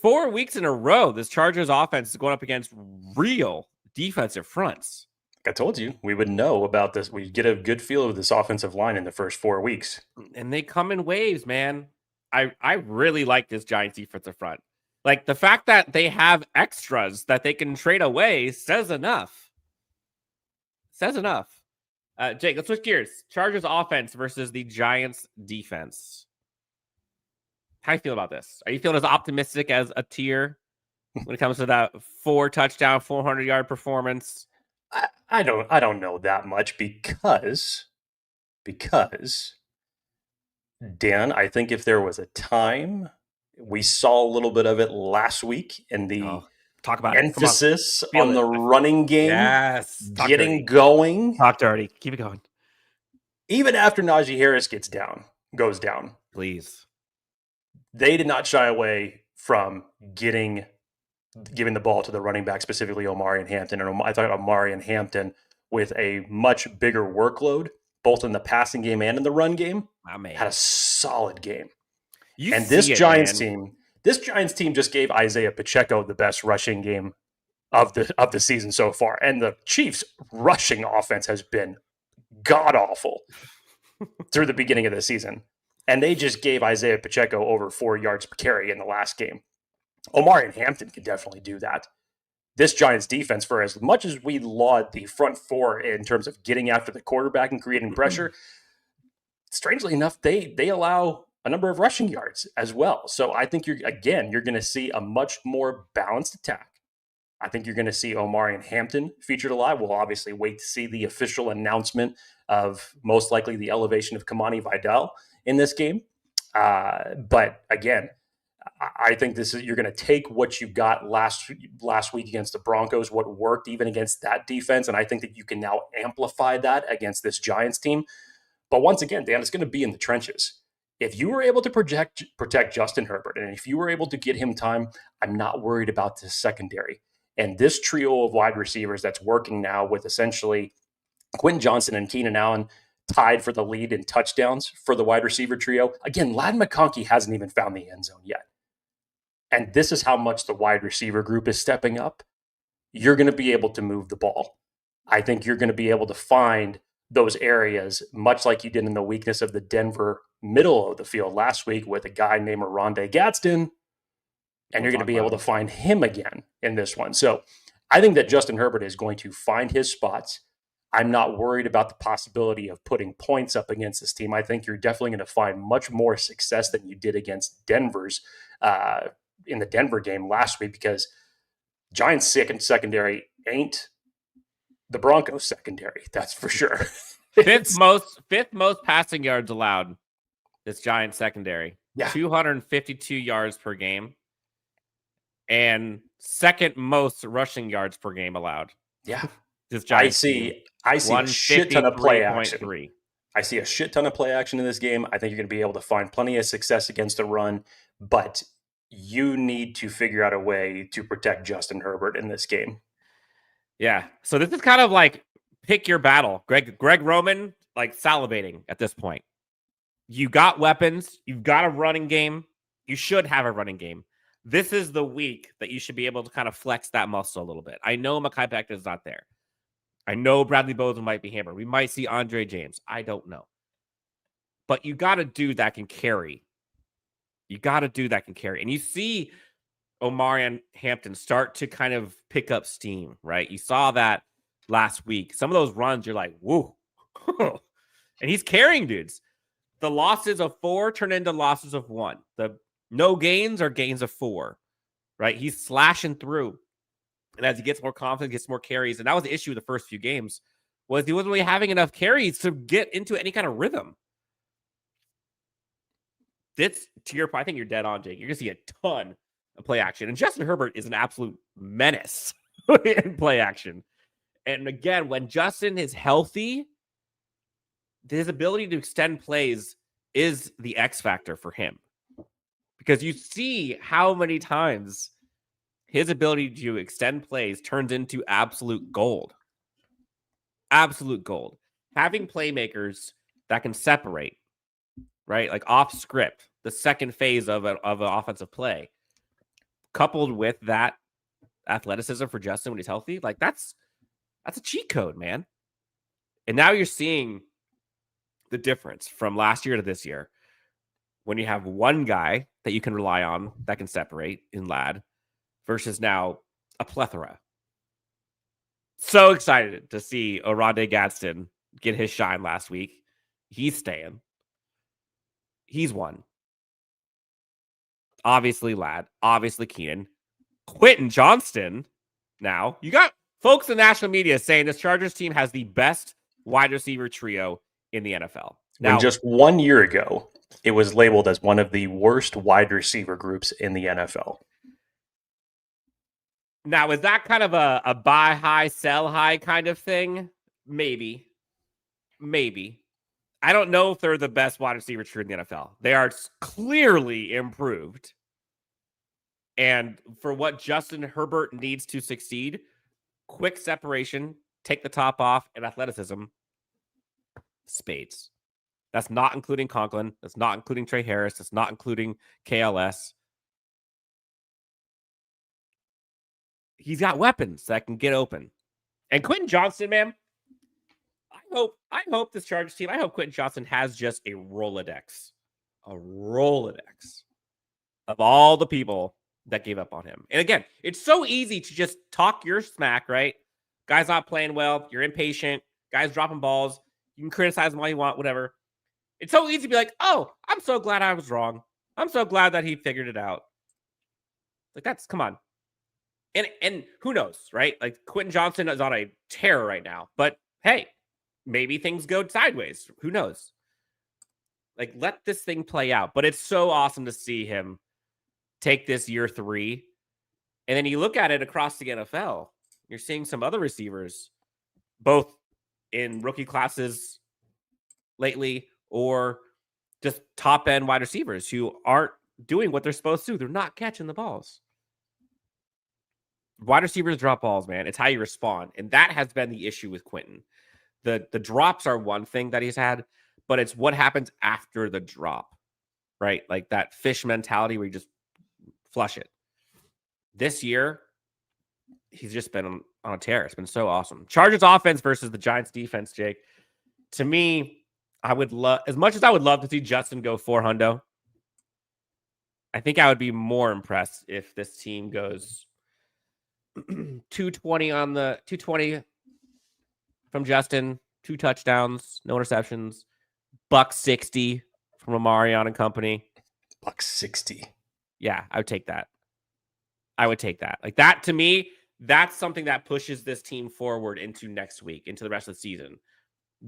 4 weeks in a row, this Chargers offense is going up against real defensive fronts. I told you we would know about this. We'd get a good feel of this offensive line in the first 4 weeks. And they come in waves, man. I really like this Giants defensive front. Like, the fact that they have extras that they can trade away says enough. Says enough. Jake, let's switch gears. Chargers offense versus the Giants defense. How do you feel about this? Are you feeling as optimistic as a tier when it comes to that 4 touchdown, 400-yard performance? I don't know that much because Dan, I think if there was a time, we saw a little bit of it last week in the talk about emphasis on the running game. Yes. Getting going. Talk dirty. Keep it going. Even after Najee Harris goes down. Please. They did not shy away from giving the ball to the running back, specifically Omari and Hampton. And I thought Omari and Hampton, with a much bigger workload, both in the passing game and in the run game, had a solid game. This Giants team just gave Isaiah Pacheco the best rushing game of the season so far. And the Chiefs' rushing offense has been god-awful through the beginning of the season. And they just gave Isaiah Pacheco over 4 yards per carry in the last game. Omari and Hampton can definitely do that. This Giants defense, for as much as we laud the front four in terms of getting after the quarterback and creating pressure, strangely enough, they allow a number of rushing yards as well. So I think you're going to see a much more balanced attack. I think you're going to see Omari and Hampton featured a lot. We'll obviously wait to see the official announcement of most likely the elevation of Kamani Vidal in this game. But again, I think you're going to take what you got last week against the Broncos, what worked even against that defense, and I think that you can now amplify that against this Giants team. But once again, Dan, it's going to be in the trenches. If you were able to protect Justin Herbert, and if you were able to get him time, I'm not worried about this secondary. And this trio of wide receivers that's working now with essentially Quentin Johnson and Keenan Allen tied for the lead in touchdowns for the wide receiver trio. Again, Ladd McConkey hasn't even found the end zone yet. And this is how much the wide receiver group is stepping up. You're going to be able to move the ball. I think you're going to be able to find those areas, much like you did in the weakness of the Denver middle of the field last week with a guy named Rondé Gadsden, and you're going to be able to find him again in this one. So I think that Justin Herbert is going to find his spots. I'm not worried about the possibility of putting points up against this team. I think you're definitely going to find much more success than you did against Denver's in the Denver game last week, because Giants' secondary ain't the Broncos secondary. That's for sure. Fifth most passing yards allowed. This Giants secondary, 252 yards per game, and second most rushing yards per game allowed. Yeah, this Giants I see a shit ton of play action. I see a shit ton of play action in this game. I think you're going to be able to find plenty of success against the run, but you need to figure out a way to protect Justin Herbert in this game. Yeah. So this is kind of like pick your battle. Greg Roman, like salivating at this point. You got weapons. You've got a running game. You should have a running game. This is the week that you should be able to kind of flex that muscle a little bit. I know Mekhi Becton's not there. I know Bradley Bozeman might be hammered. We might see Andre James. I don't know. But you got to do that can carry. And you see Omari and Hampton start to kind of pick up steam, right? You saw that last week. Some of those runs, you're like, whoa. And he's carrying dudes. The losses of 4 turn into losses of 1. The no gains are gains of 4, right? He's slashing through. And as he gets more confident, gets more carries. And that was the issue with the first few games, was he wasn't really having enough carries to get into any kind of rhythm. This, to your point, I think you're dead on, Jake. You're going to see a ton of play action. And Justin Herbert is an absolute menace in play action. And again, when Justin is healthy, his ability to extend plays is the X factor for him. Because you see how many times his ability to extend plays turns into absolute gold. Absolute gold. Having playmakers that can separate, right? Like off script, the second phase of an offensive play, coupled with that athleticism for Justin when he's healthy, like that's a cheat code, man. And now you're seeing the difference from last year to this year when you have one guy that you can rely on that can separate in Ladd versus now a plethora. So excited to see Oronde Gadsden get his shine last week. He's staying. He's one. Obviously Ladd. Obviously Keenan. Quentin Johnston. Now, you got folks in national media saying this Chargers team has the best wide receiver trio in the NFL. Now, when just 1 year ago, it was labeled as one of the worst wide receiver groups in the NFL. Now, is that kind of a buy high, sell high kind of thing? Maybe. I don't know if they're the best wide receiver trio in the NFL. They are clearly improved. And for what Justin Herbert needs to succeed, quick separation, take the top off, and athleticism, spades. That's not including Conklin. That's not including Trey Harris. That's not including KLS. He's got weapons that can get open. And Quentin Johnston, man, I hope this Chargers team, I hope Quentin Johnston has just a Rolodex of all the people that gave up on him. And again, it's so easy to just talk your smack, right? Guy's not playing well. You're impatient. Guy's dropping balls. You can criticize him all you want, whatever. It's so easy to be like, oh, I'm so glad I was wrong. I'm so glad that he figured it out. Like, come on. And who knows, right? Like, Quentin Johnston is on a tear right now. But, hey, maybe things go sideways. Who knows? Like, let this thing play out. But it's so awesome to see him take this year 3. And then you look at it across the NFL. You're seeing some other receivers, both in rookie classes lately or just top-end wide receivers who aren't doing what they're supposed to. They're not catching the balls. Wide receivers drop balls, man. It's how you respond. And that has been the issue with Quentin. The drops are one thing that he's had, but it's what happens after the drop, right? Like that fish mentality where you just flush it. This year, he's just been on a tear. It's been so awesome. Chargers offense versus the Giants defense, Jake. To me, I would love, as much as I would love to see Justin go 400, I think I would be more impressed if this team goes 220 on the 220 from Justin, 2 touchdowns, no interceptions, $160 from Omari and company. $160. Yeah, I would take that. Like that, to me, that's something that pushes this team forward into next week, into the rest of the season.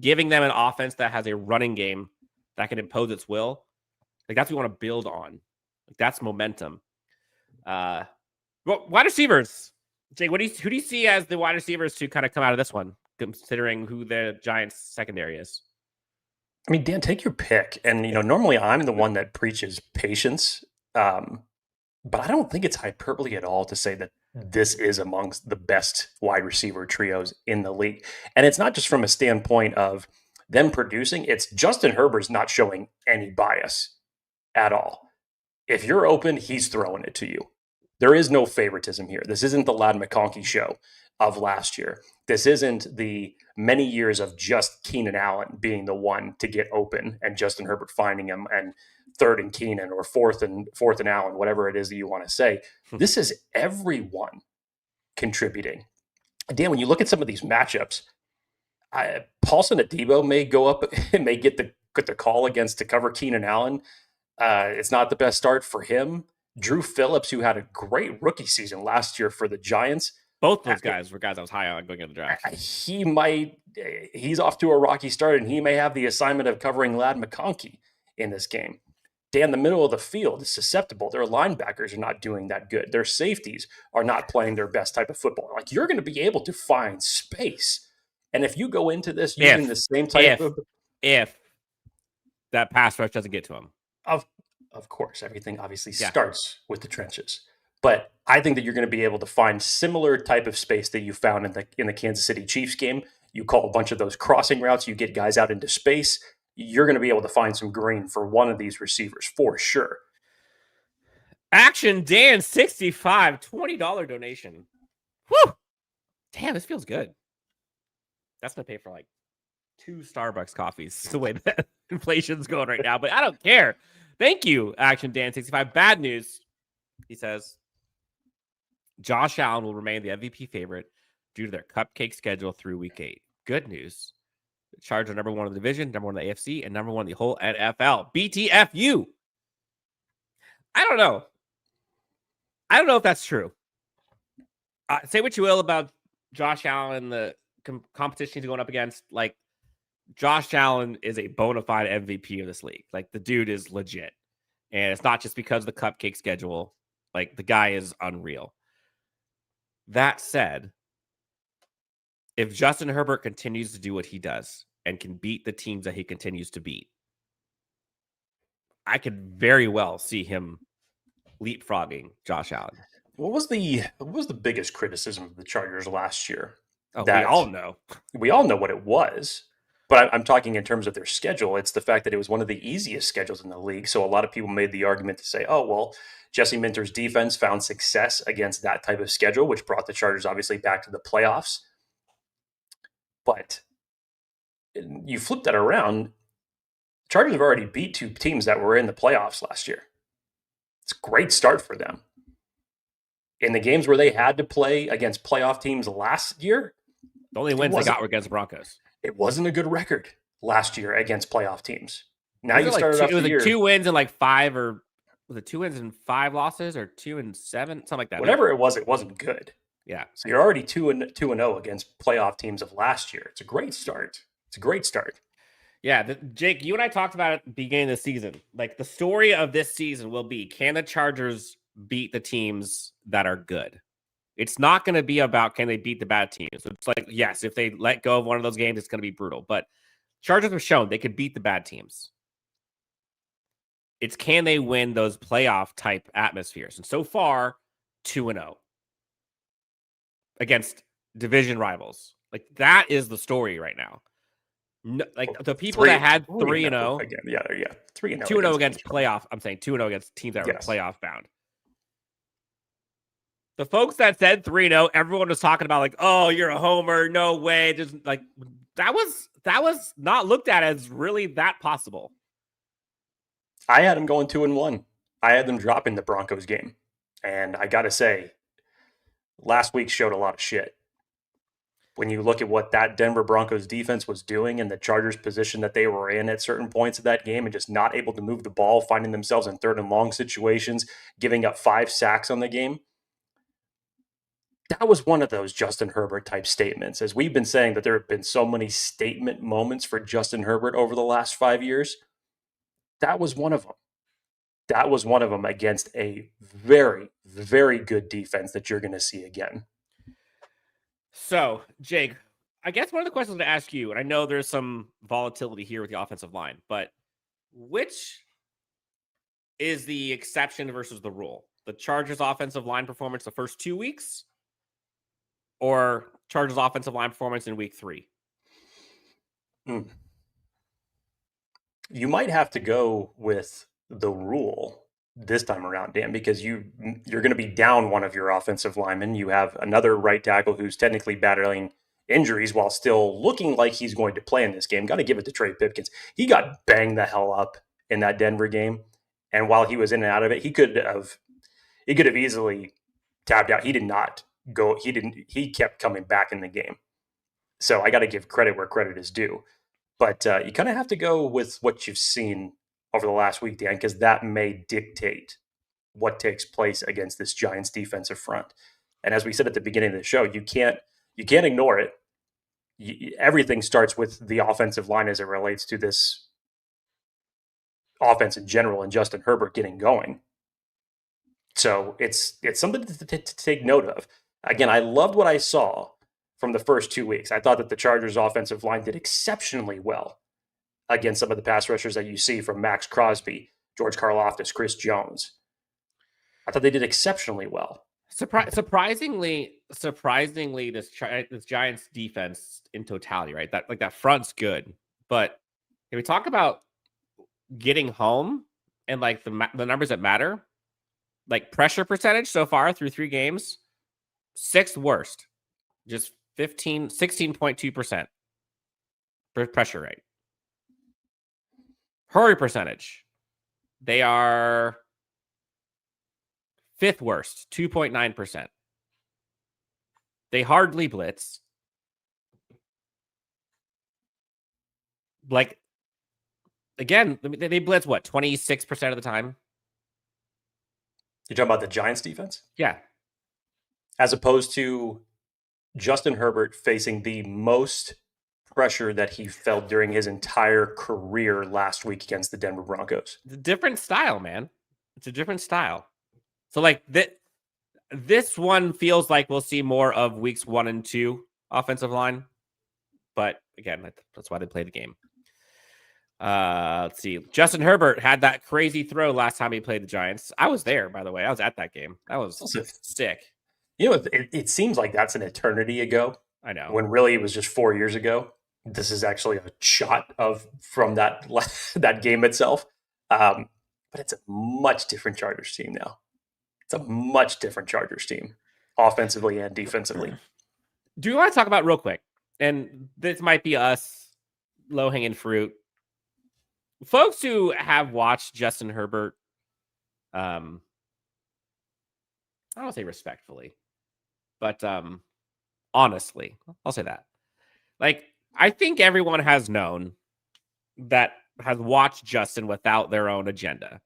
Giving them an offense that has a running game that can impose its will. Like that's what we want to build on. Like that's momentum. Well, wide receivers. Jake, who do you see as the wide receivers to kind of come out of this one, considering who the Giants secondary is? I mean, Dan, take your pick. And, normally I'm the one that preaches patience. But I don't think it's hyperbole at all to say that this is amongst the best wide receiver trios in the league. And it's not just from a standpoint of them producing. It's Justin Herbert's not showing any bias at all. If you're open, he's throwing it to you. There is no favoritism here. This isn't the Ladd McConkey show of last year. This isn't the many years of just Keenan Allen being the one to get open and Justin Herbert finding him and 3rd and Keenan or 4th and Allen, whatever it is that you want to say. This is everyone contributing. Dan, when you look at some of these matchups, Paulson Adebo may go up and may get the call against to cover Keenan Allen. It's not the best start for him. Drew Phillips, who had a great rookie season last year for the Giants. Both those guys were guys I was high on going into the draft. He's off to a rocky start, and he may have the assignment of covering Ladd McConkey in this game. Dan, the middle of the field is susceptible. Their linebackers are not doing that good. Their safeties are not playing their best type of football. Like, you're going to be able to find space. And if you go into this using the same type if that pass rush doesn't get to him. Of course, everything obviously starts with the trenches. But I think that you're going to be able to find similar type of space that you found in the Kansas City Chiefs game. You call a bunch of those crossing routes, you get guys out into space. You're going to be able to find some green for one of these receivers for sure. Action Dan 65, $20 donation. Woo! Damn, this feels good. That's going to pay for like 2 Starbucks coffees, the way that inflation's going right now. But I don't care. Thank you, Action Dan 65. Bad news, he says. Josh Allen will remain the MVP favorite due to their cupcake schedule through week 8. Good news. The Chargers are number 1 in the division, number 1 in the AFC, and number 1 in the whole NFL. BTFU. I don't know. I don't know if that's true. Say what you will about Josh Allen, the competition he's going up against. Like, Josh Allen is a bona fide MVP of this league. Like, the dude is legit. And it's not just because of the cupcake schedule. Like, the guy is unreal. That said, if Justin Herbert continues to do what he does and can beat the teams that he continues to beat, I could very well see him leapfrogging Josh Allen. What was the biggest criticism of the Chargers last year? Oh, we all know. We all know what it was. But I'm talking in terms of their schedule. It's the fact that it was one of the easiest schedules in the league. So a lot of people made the argument to say, oh, well, Jesse Minter's defense found success against that type of schedule, which brought the Chargers obviously back to the playoffs. But you flip that around, Chargers have already beat 2 teams that were in the playoffs last year. It's a great start for them. In the games where they had to play against playoff teams last year, the only wins they got were against the Broncos. It wasn't a good record last year against playoff teams. Now you started off the year. It was 2 wins and like 5, or was it 2 wins and 5 losses, or 2 and 7, something like that. Whatever it was, it wasn't good. Yeah. So you're already 2-0 against playoff teams of last year. It's a great start. Yeah, Jake, you and I talked about it at the beginning of the season. Like, the story of this season will be, can the Chargers beat the teams that are good? It's not going to be about can they beat the bad teams. It's like, yes, if they let go of one of those games, it's going to be brutal. But Chargers have shown they could beat the bad teams. It's can they win those playoff type atmospheres? And so far, 2-0 against division rivals. Like, that is the story right now. No, like, the people that had 3-0 again, 3-0, 2-0 against playoff. I'm saying 2-0 against teams that were playoff bound. The folks that said 3-0, everyone was talking about like, oh, you're a homer. No way. Just like, that was not looked at as really that possible. I had them going 2-1. I had them dropping the Broncos game. And I got to say, last week showed a lot of shit. When you look at what that Denver Broncos defense was doing and the Chargers position that they were in at certain points of that game and just not able to move the ball, finding themselves in 3rd and long situations, giving up 5 sacks on the game. That was one of those Justin Herbert type statements. As we've been saying that there have been so many statement moments for Justin Herbert over the last 5 years. That was one of them. That was one of them against a very, very good defense that you're going to see again. So, Jake, I guess one of the questions to ask you, and I know there's some volatility here with the offensive line, but which is the exception versus the rule? The Chargers offensive line performance the first 2 weeks, or Chargers offensive line performance in week 3? You might have to go with the rule this time around, Dan, because you're going to be down one of your offensive linemen. You have another right tackle who's technically battling injuries while still looking like he's going to play in this game. Got to give it to Trey Pipkins. He got banged the hell up in that Denver game. And while he was in and out of it, he could have easily tapped out. He did not go. He kept coming back in the game. So I got to give credit where credit is due. But you kind of have to go with what you've seen over the last week, Dan, because that may dictate what takes place against this Giants defensive front. And as we said at the beginning of the show, you can't ignore it. Everything starts with the offensive line as it relates to this offense in general and Justin Herbert getting going. So it's something to take note of. Again, I loved what I saw from the first 2 weeks. I thought that the Chargers offensive line did exceptionally well against some of the pass rushers that you see from Max Crosby, George Karlaftis, Chris Jones. I thought they did exceptionally well. Surprisingly, this Giants defense in totality, right? That front's good, but if we talk about getting home and like the numbers that matter, like pressure percentage so far through 3 games, 6th worst, just 16.2% for pressure rate. Hurry percentage, they are 5th worst, 2.9%. They hardly blitz. Like, again, they blitz what, 26% of the time? You're talking about the Giants defense? Yeah. As opposed to Justin Herbert facing the most pressure that he felt during his entire career last week against the Denver Broncos. It's a different style, man. It's a different style. So, like, this one feels like we'll see more of weeks 1 and 2 offensive line. But, again, that's why they play the game. Let's see. Justin Herbert had that crazy throw last time he played the Giants. I was there, by the way. I was at that game. That was sick. You know, it seems like that's an eternity ago. I know. When really it was just 4 years ago. This is actually a shot from that game itself. But it's a much different Chargers team now. It's a much different Chargers team, offensively and defensively. Do you want to talk about real quick? And this might be us, low-hanging fruit. Folks who have watched Justin Herbert, I don't want to say respectfully, but honestly, I'll say that. Like, I think everyone has known that has watched Justin without their own agenda,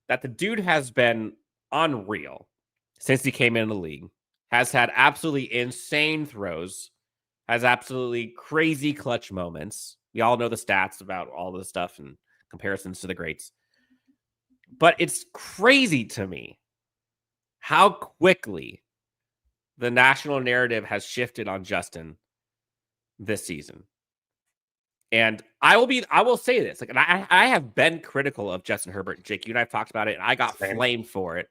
that the dude has been unreal since he came into the league, has had absolutely insane throws, has absolutely crazy clutch moments. We all know the stats about all this stuff and comparisons to the greats. But it's crazy to me how quickly the national narrative has shifted on Justin this season. And I will say this, like, and I have been critical of Justin Herbert. Jake, you and I have talked about it, and I got flamed for it.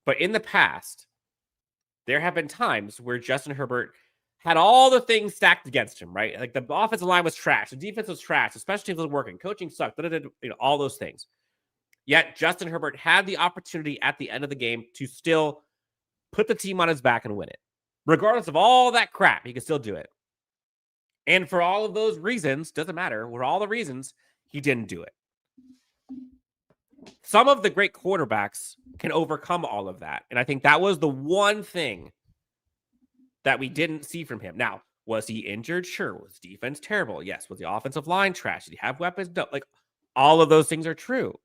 But in the past, there have been times where Justin Herbert had all the things stacked against him, right? Like the offensive line was trash, the defense was trash, the special teams wasn't working, coaching sucked, all those things. Yet Justin Herbert had the opportunity at the end of the game to still put the team on his back and win it. Regardless of all that crap, he could still do it. And for all of those reasons, doesn't matter, for all the reasons, he didn't do it. Some of the great quarterbacks can overcome all of that. And I think that was the one thing that we didn't see from him. Now, was he injured? Sure. Was defense terrible? Yes. Was the offensive line trash? Did he have weapons? No. Like, all of those things are true.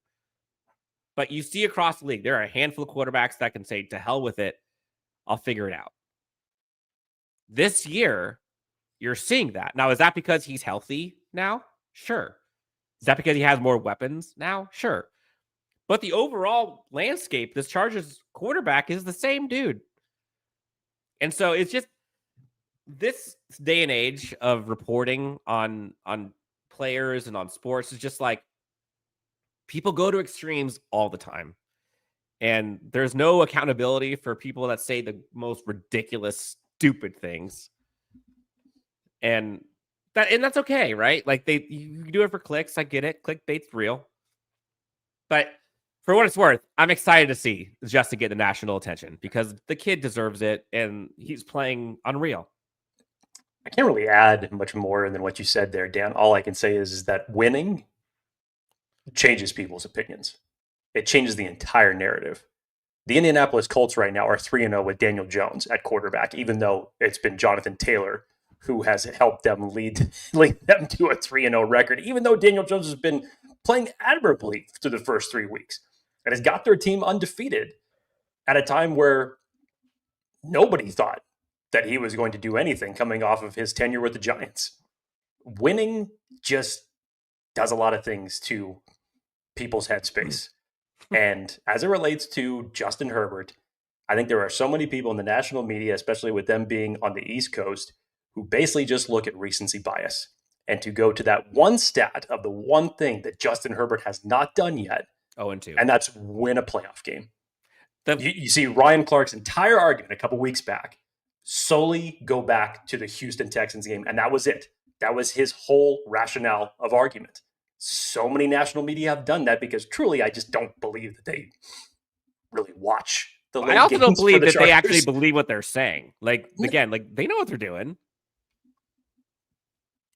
But you see across the league, there are a handful of quarterbacks that can say, to hell with it, I'll figure it out. This year, you're seeing that. Now, is that because he's healthy now? Sure. Is that because he has more weapons now? Sure. But the overall landscape, this Chargers quarterback is the same dude. And so it's just this day and age of reporting on players and on sports is just like people go to extremes all the time. And there's no accountability for people that say the most ridiculous, stupid things. And that's okay, right? Like you do it for clicks. I get it. Clickbait's real. But for what it's worth, I'm excited to see Justin get the national attention because the kid deserves it and he's playing unreal. I can't really add much more than what you said there, Dan. All I can say is that winning changes people's opinions. it changes the entire narrative. The Indianapolis Colts right now are 3-0 with Daniel Jones at quarterback, even though it's been Jonathan Taylor who has helped them lead them to a 3-0 record, even though Daniel Jones has been playing admirably through the first 3 weeks and has got their team undefeated at a time where nobody thought that he was going to do anything coming off of his tenure with the Giants. Winning just does a lot of things to people's headspace. And as it relates to Justin Herbert, I think there are so many people in the national media, especially with them being on the East Coast, who basically just look at recency bias. And to go to that one stat of the one thing that Justin Herbert has not done yet, 0-2. and that's win a playoff game. You see Ryan Clark's entire argument a couple weeks back solely go back to the Houston Texans game, and that was it. That was his whole rationale of argument. So many national media have done that because truly, I just don't believe that they really watch the late I also don't games believe for the that they Chargers. actually believe what they're saying. Like, again, like they know what they're doing.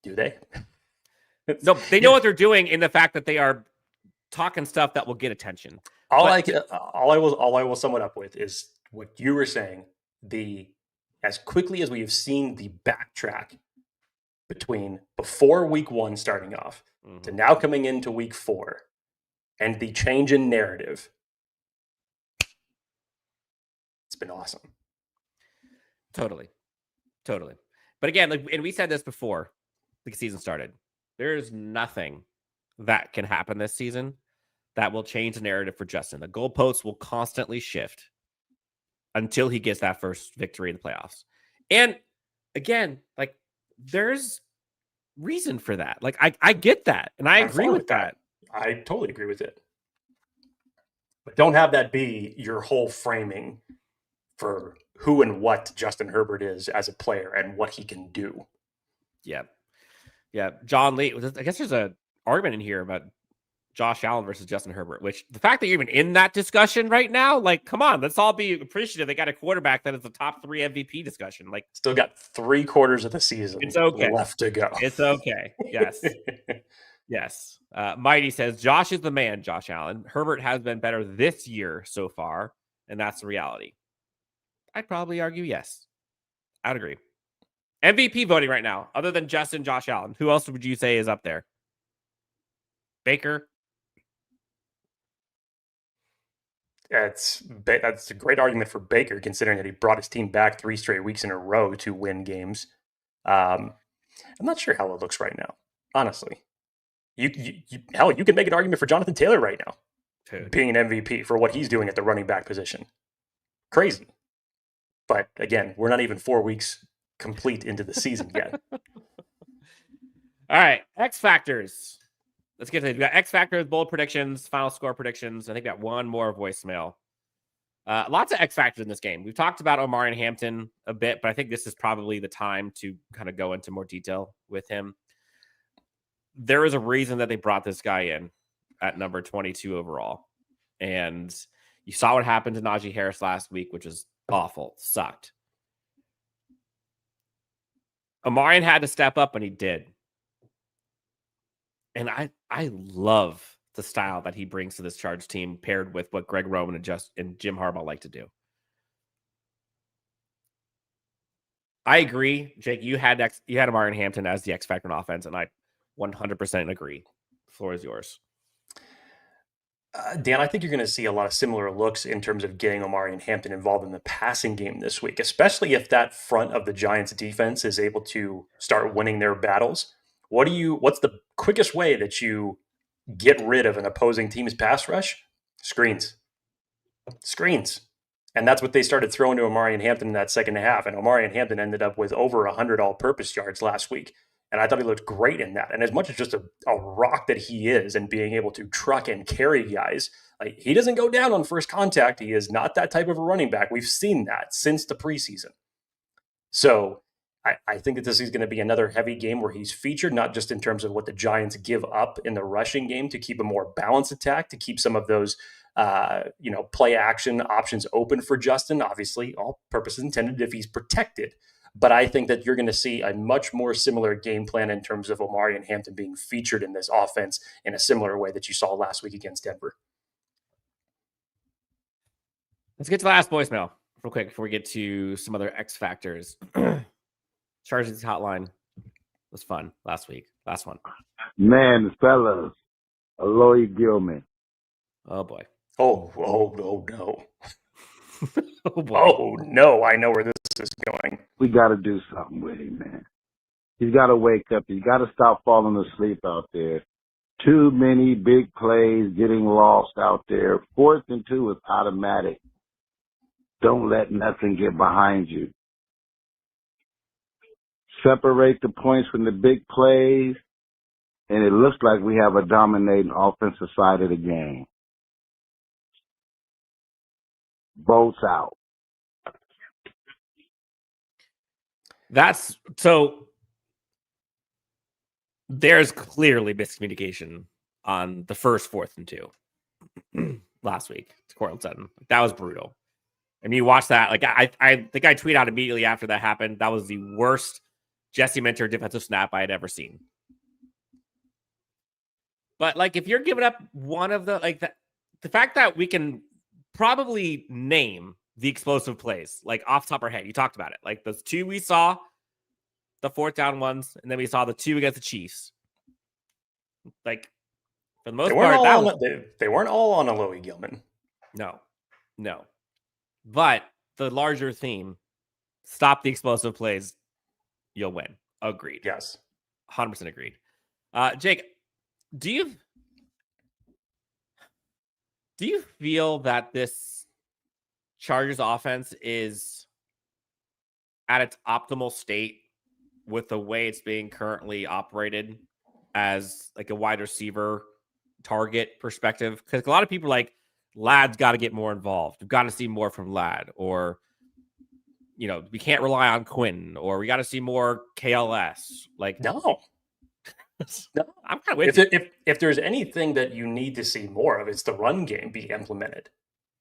Do they? No, they know what they're doing in the fact that they are talking stuff that will get attention. All I will sum it up with is what you were saying. As quickly as we have seen the backtrack between before week 1 starting off to now coming into week 4 and the change in narrative, it's been awesome. Totally. But again, like, and we said this before the season started, there's nothing that can happen this season that will change the narrative for Justin. The goalposts will constantly shift until he gets that first victory in the playoffs. And again, like there's reason for that. Like I get that. And I agree with that. I totally agree with it. But don't have that be your whole framing for who and what Justin Herbert is as a player and what he can do. Yeah. John Lee, I guess there's an argument in here about Josh Allen versus Justin Herbert, which the fact that you're even in that discussion right now, like, come on, let's all be appreciative. They got a quarterback that is the top 3 MVP discussion. Like, still got 3 quarters of the season left to go. It's okay. Yes. Yes. Mighty says, Josh is the man, Josh Allen. Herbert has been better this year so far, and that's the reality. I'd probably argue yes. I'd agree. MVP voting right now, other than Justin, Josh Allen. Who else would you say is up there? Baker? That's a great argument for Baker, considering that he brought his team back 3 straight weeks in a row to win games. I'm not sure how it looks right now, honestly. You can make an argument for Jonathan Taylor right now, being an MVP for what he's doing at the running back position. Crazy. But again, we're not even 4 weeks complete into the season yet. All right, X Factors. Let's get to it. We got X Factors, bold predictions, final score predictions. I think we got one more voicemail. Lots of X Factors in this game. We've talked about Omarion Hampton a bit, but I think this is probably the time to kind of go into more detail with him. There is a reason that they brought this guy in at number 22 overall. And you saw what happened to Najee Harris last week, which was awful. Sucked. Omarion had to step up, and he did. And I love the style that he brings to this Charge team paired with what Greg Roman and Jim Harbaugh like to do. I agree, Jake. You had Omarion Hampton as the X factor in offense, and I 100% agree. The floor is yours. Dan, I think you're going to see a lot of similar looks in terms of getting Omarion Hampton involved in the passing game this week, especially if that front of the Giants defense is able to start winning their battles. What's the quickest way that you get rid of an opposing team's pass rush? Screens. And that's what they started throwing to Omarion Hampton in that second half. And Omarion Hampton ended up with over 100 all-purpose yards last week. And I thought he looked great in that. And as much as just a rock that he is and being able to truck and carry guys, like, he doesn't go down on first contact. He is not that type of a running back. We've seen that since the preseason. So I think that this is going to be another heavy game where he's featured, not just in terms of what the Giants give up in the rushing game to keep a more balanced attack, to keep some of those play action options open for Justin. Obviously, all purposes intended if he's protected. But I think that you're going to see a much more similar game plan in terms of Omarion Hampton being featured in this offense in a similar way that you saw last week against Denver. Let's get to the last voicemail real quick before we get to some other X factors. Chargers hotline was fun last week. Last one. Man, fellas, Aloy Gilman. Oh boy. Oh no. Oh boy. Oh no, I know where this is going. We got to do something with him, man. He's got to wake up. He's got to stop falling asleep out there. Too many big plays getting lost out there. 4th and 2 is automatic. Don't let nothing get behind you. Separate the points from the big plays, and it looks like we have a dominating offensive side of the game. Bolts out. That's so. There's clearly miscommunication on the first 4th and 2 last week to Cortland Sutton. That was brutal. I mean, you watch that. Like I think I tweeted out immediately after that happened. That was the worst Jesse Minter defensive snap I had ever seen. But like, if you're giving up one of the fact that we can probably name the explosive plays, like off the top of our head, you talked about it. Like those 2 we saw, the 4th down ones, and then we saw the 2 against the Chiefs. Like for the most part, they weren't all on Aloy Gilman. No. But the larger theme, stop the explosive plays, you'll win. Agreed. Yes. 100% agreed. Jake, do you feel that this Chargers offense is at its optimal state with the way it's being currently operated as like a wide receiver target perspective? Because a lot of people are like, Ladd's got to get more involved. We've got to see more from Ladd, or we can't rely on Quinn, or we got to see more KLS. Like, no. I'm kind of with you. If there's anything that you need to see more of, it's the run game be implemented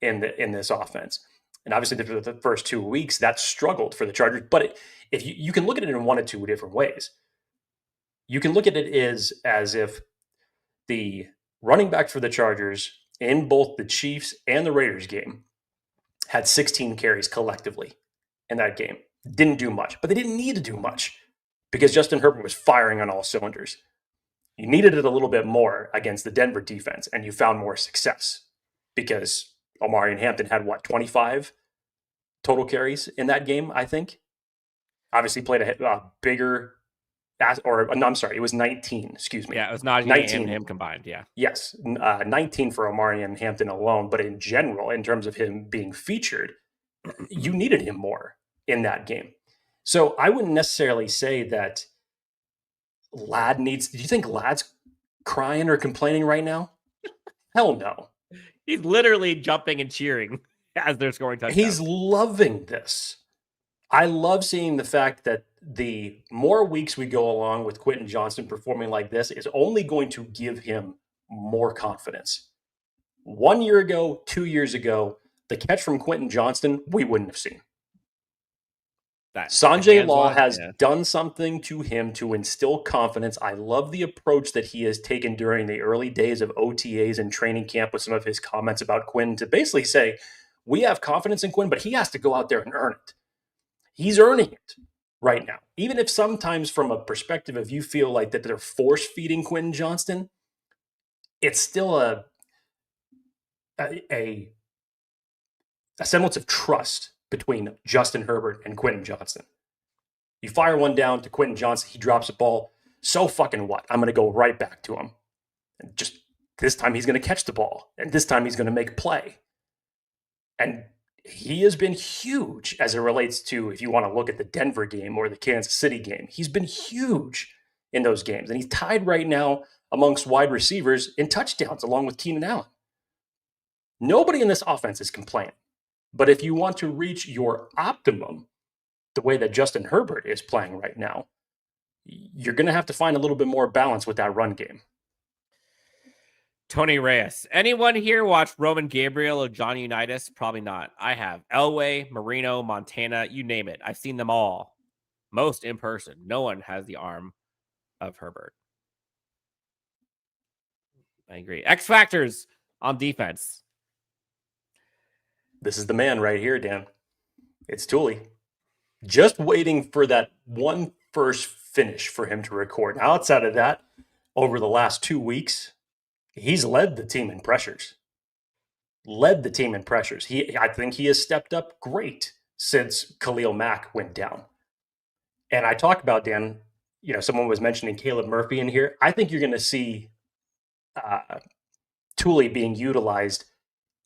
in this offense. And obviously, the first 2 weeks that struggled for the Chargers. But if you can look at it in one of 2 different ways. You can look at it as if the running back for the Chargers in both the Chiefs and the Raiders game had 16 carries collectively in that game. Didn't do much, but they didn't need to do much because Justin Herbert was firing on all cylinders. You needed it a little bit more against the Denver defense, and you found more success because Omarion Hampton had 25 total carries in that game, I think. Obviously played a bigger, I'm sorry, it was 19, excuse me. Yeah, it was Najee 19 and him combined, yeah. Yes, 19 for Omarion Hampton alone, but in general, in terms of him being featured, you needed him more in that game. So I wouldn't necessarily say that Ladd needs... Do you think Ladd's crying or complaining right now? Hell no. He's literally jumping and cheering as they're scoring touchdowns. He's loving this. I love seeing the fact that the more weeks we go along with Quentin Johnston performing like this is only going to give him more confidence. 1 year ago, 2 years ago, the catch from Quentin Johnston, we wouldn't have seen. Sanjay Law has done something to him to instill confidence. I love the approach that he has taken during the early days of OTAs and training camp with some of his comments about Quinn to basically say, we have confidence in Quinn, but he has to go out there and earn it. He's earning it right now. Even if sometimes from a perspective of you feel like that they're force-feeding Quentin Johnston, it's still a semblance of trust between Justin Herbert and Quentin Johnston. You fire one down to Quentin Johnston, he drops a ball. So fucking what? I'm going to go right back to him. And just this time he's going to catch the ball. And this time he's going to make play. And he has been huge as it relates to, if you want to look at the Denver game or the Kansas City game, he's been huge in those games. And he's tied right now amongst wide receivers in touchdowns along with Keenan Allen. Nobody in this offense is complaining. But if you want to reach your optimum, the way that Justin Herbert is playing right now, you're going to have to find a little bit more balance with that run game. Tony Reyes. Anyone here watch Roman Gabriel or Johnny Unitas? Probably not. I have. Elway, Marino, Montana, you name it. I've seen them all. Most in person. No one has the arm of Herbert. I agree. X factors on defense. This is the man right here, Dan. It's Tooley. Just waiting for that one first finish for him to record. Now, outside of that, over the last 2 weeks, he's led the team in pressures. I think he has stepped up great since Khalil Mack went down. And I talked about, Dan, someone was mentioning Caleb Murphy in here. I think you're going to see Tooley being utilized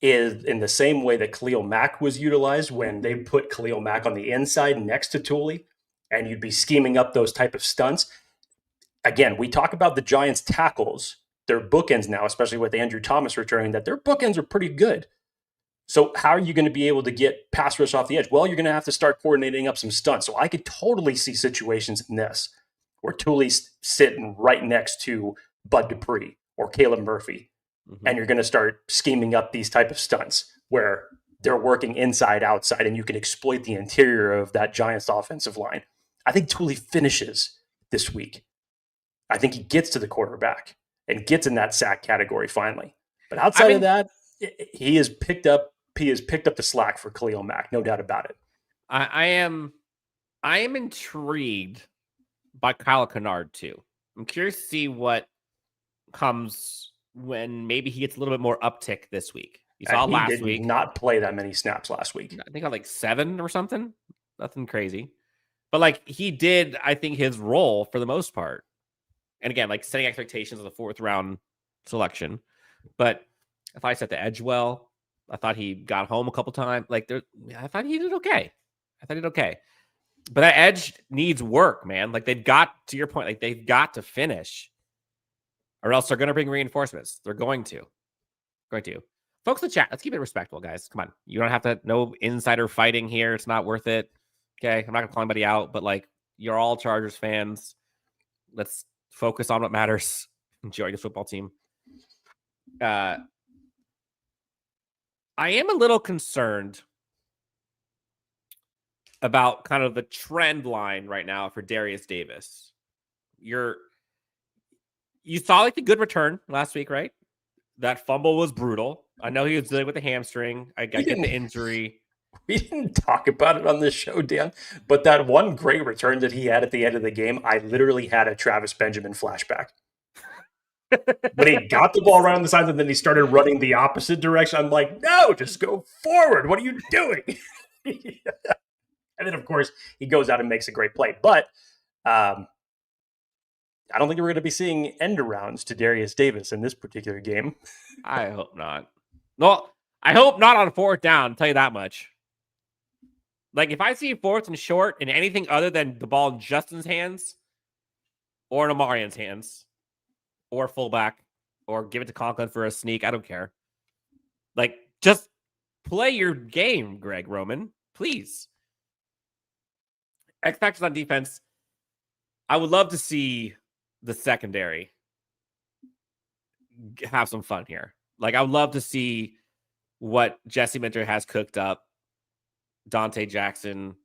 is in the same way that Khalil Mack was utilized when they put Khalil Mack on the inside next to Tooley, and you'd be scheming up those type of stunts. Again, we talk about the Giants' tackles, their bookends now, especially with Andrew Thomas returning, that their bookends are pretty good. So how are you going to be able to get pass rush off the edge? Well, you're going to have to start coordinating up some stunts. So I could totally see situations in this where Tooley's sitting right next to Bud Dupree or Caleb Murphy. Mm-hmm. And you're going to start scheming up these type of stunts where they're working inside, outside, and you can exploit the interior of that Giants offensive line. I think Tooley finishes this week. I think he gets to the quarterback and gets in that sack category finally. But outside of that, he has picked up the slack for Khalil Mack, no doubt about it. I am intrigued by Kyle Kennard too. I'm curious to see what comes when maybe he gets a little bit more uptick this week. You saw last week. He did not play that many snaps last week. I think on like 7 or something. Nothing crazy. But he did, I think, his role for the most part. And again, setting expectations of the 4th round selection. But if I set the edge well, I thought he got home a couple times. I thought he did okay. But that edge needs work, man. They've got, to your point, they've got to finish, or else they're going to bring reinforcements. They're going to. Folks in the chat, let's keep it respectful, guys. Come on. You don't have to, no insider fighting here. It's not worth it. Okay. I'm not going to call anybody out, but you're all Chargers fans. Let's focus on what matters. Enjoy your football team. I am a little concerned about kind of the trend line right now for Darius Davis. You saw the good return last week, right? That fumble was brutal. I know he was dealing with the hamstring. I get the injury. We didn't talk about it on this show, Dan, but that one great return that he had at the end of the game, I literally had a Travis Benjamin flashback. When he got the ball right on the side and then he started running the opposite direction, I'm like, no, just go forward. What are you doing? And then, of course, he goes out and makes a great play. But I don't think we're going to be seeing end arounds to Darius Davis in this particular game. I hope not. No, I hope not on 4th down, I'll tell you that much. If I see 4th and short in anything other than the ball in Justin's hands or in Amarian's hands or fullback or give it to Conklin for a sneak, I don't care. Just play your game, Greg Roman, please. X factors on defense. I would love to see the secondary have some fun here. I would love to see what Jesse Minter has cooked up. Dante Jackson,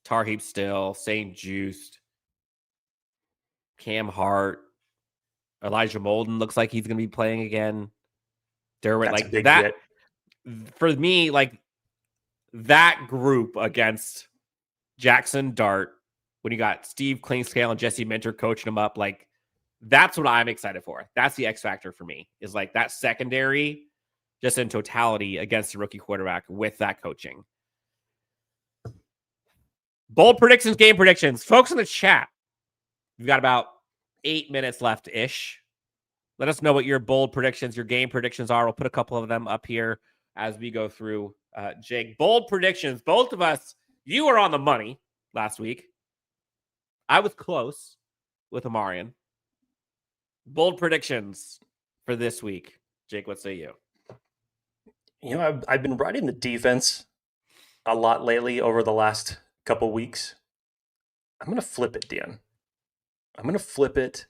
Tarheeb Still, St. Juiced, Cam Hart, Elijah Molden looks like he's going to be playing again. Derwin, that hit. For me, that group against Jaxon Dart, when you got Steve Klingscale and Jesse Minter coaching them up, that's what I'm excited for. That's the X factor for me, is that secondary just in totality against the rookie quarterback with that coaching. Bold predictions, game predictions. Folks in the chat, we've got about 8 minutes left-ish. Let us know what your bold predictions, your game predictions are. We'll put a couple of them up here as we go through. Jake, bold predictions. Both of us, you were on the money last week. I was close with Amarian. Bold predictions for this week. Jake, what say you? I've been riding the defense a lot lately over the last couple weeks. I'm going to flip it, Dan. I'm going to flip it.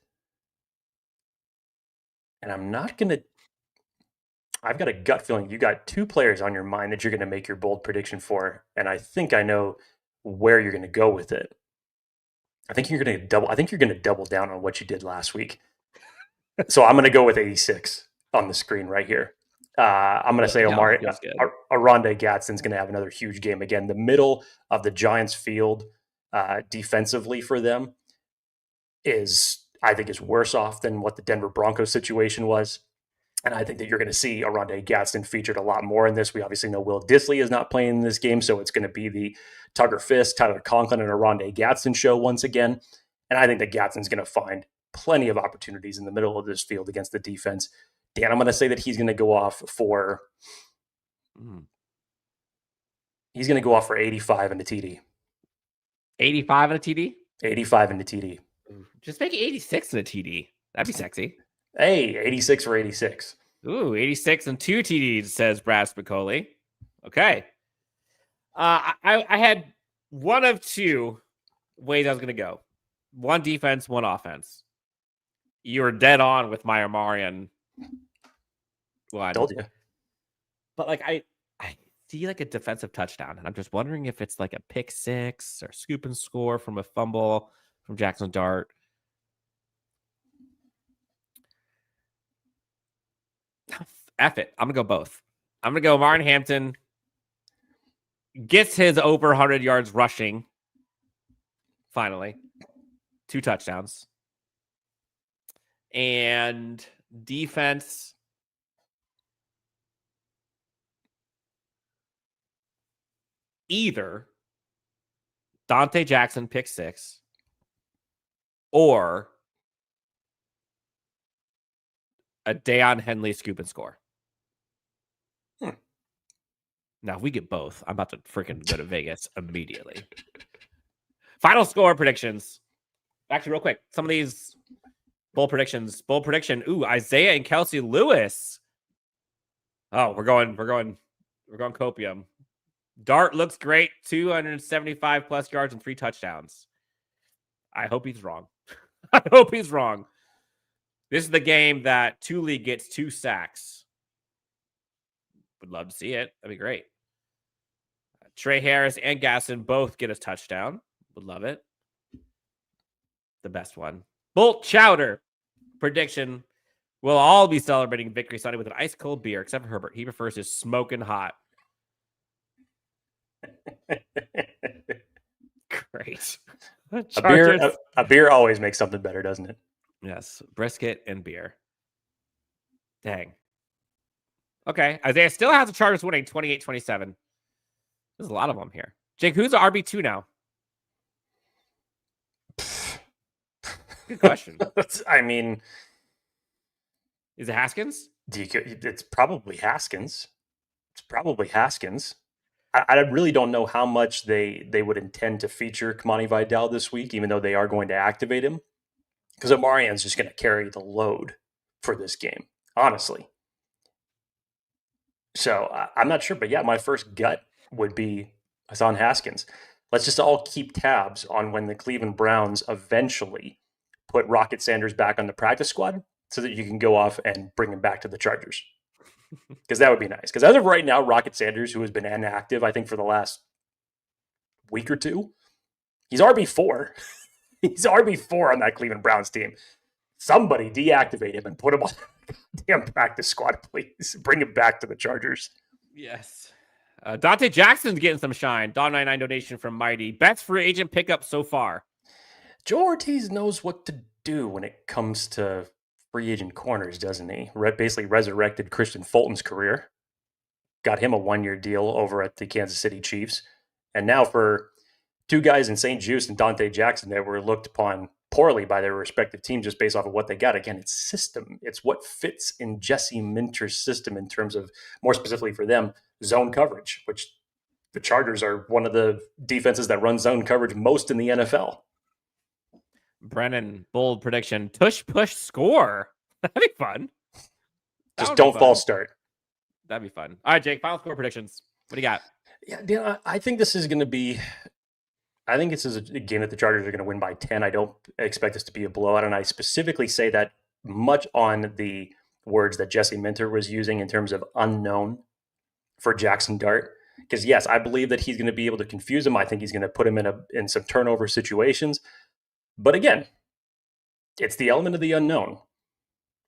And I'm not going to... I've got a gut feeling you got 2 players on your mind that you're going to make your bold prediction for. And I think I know where you're going to go with it. I think you're going to double down on what you did last week. So I'm going to go with 86 on the screen right here. I'm going to say Yeah, feels good. Oronde Gadsden's going to have another huge game again. The middle of the Giants field defensively for them I think is worse off than what the Denver Broncos situation was. And I think that you're going to see Oronde Gadsden featured a lot more in this. We obviously know Will Dissly is not playing in this game, so it's going to be the Tugger Fisk, Tyler Conklin, and Oronde Gadsden show once again. And I think that Gadsden's going to find plenty of opportunities in the middle of this field against the defense. Dan, I'm going to say that he's going to go off for 85 and a TD. 85 and a TD? 85 and a TD. Just make it 86 and a TD. That'd be sexy. Hey, 86 for 86. Ooh, 86 and 2 TDs, says Brad Spicoli. Okay. I had one of two ways I was going to go. One defense, one offense. You were dead on with my Amarian one. Told you. But like I see like a defensive touchdown, and I'm just wondering if it's like a pick six or scoop and score from a fumble from Jaxon Dart. F it. I'm going to go both. I'm going to go Martin Hampton gets his over 100 yards rushing. Finally. 2 touchdowns. And defense. Either Dante Jackson pick 6 or a Deion Henley scoop and score. Now, if we get both, I'm about to freaking go to Vegas immediately. Final score predictions. Actually, real quick, some of these bold predictions. Bold prediction. Ooh, Isaiah and Kelsey Lewis. Oh, we're going copium. Dart looks great. 275 plus yards and 3 touchdowns. I hope he's wrong. I hope he's wrong. This is the game that Thule gets 2 sacks. Would love to see it. That'd be great. Trey Harris and Gasson both get a touchdown. Would love it. The best one. Bolt Chowder prediction. We'll all be celebrating Victory Sunday with an ice cold beer, except for Herbert. He prefers his smoking hot. Great. A beer always makes something better, doesn't it? Yes. Brisket and beer. Dang. Okay. Isaiah still has the Chargers winning 28-27. There's a lot of them here. Jake, who's the RB2 now? Good question. I mean, is it Haskins? It's probably Haskins. I really don't know how much they would intend to feature Kamani Vidal this week, even though they are going to activate him. Because Amarian's just going to carry the load for this game, honestly. So I'm not sure, but yeah, my first gut would be Hassan Haskins. Let's just all keep tabs on when the Cleveland Browns eventually put Rocket Sanders back on the practice squad so that you can go off and bring him back to the Chargers. Because that would be nice. Because as of right now, Rocket Sanders, who has been inactive, I think, for the last week or two, he's RB4. He's RB4 on that Cleveland Browns team. Somebody deactivate him and put him on the damn practice squad, please. Bring him back to the Chargers. Yes. Dante Jackson's getting some shine. $1.99 donation from Mighty. Best free agent pickup so far. Joe Ortiz knows what to do when it comes to free agent corners, doesn't he? Basically resurrected Christian Fulton's career. Got him a 1-year deal over at the Kansas City Chiefs. And now for 2 guys in St. Juste and Dante Jackson that were looked upon poorly by their respective teams just based off of what they got. Again, it's system. It's what fits in Jesse Minter's system in terms of, more specifically for them, zone coverage, which the Chargers are one of the defenses that run zone coverage most in the NFL. Brennan, bold prediction. Tush push score. That'd be fun. Just don't false start. That'd be fun. All right, Jake, final score predictions. What do you got? Yeah, Dan, I think this is going to be... I think this is a game that the Chargers are going to win by 10. I don't expect this to be a blowout, and I specifically say that much on the words that Jesse Minter was using in terms of unknown for Jaxon Dart. Because, yes, I believe that he's going to be able to confuse him. I think he's going to put him in some turnover situations. But again, it's the element of the unknown.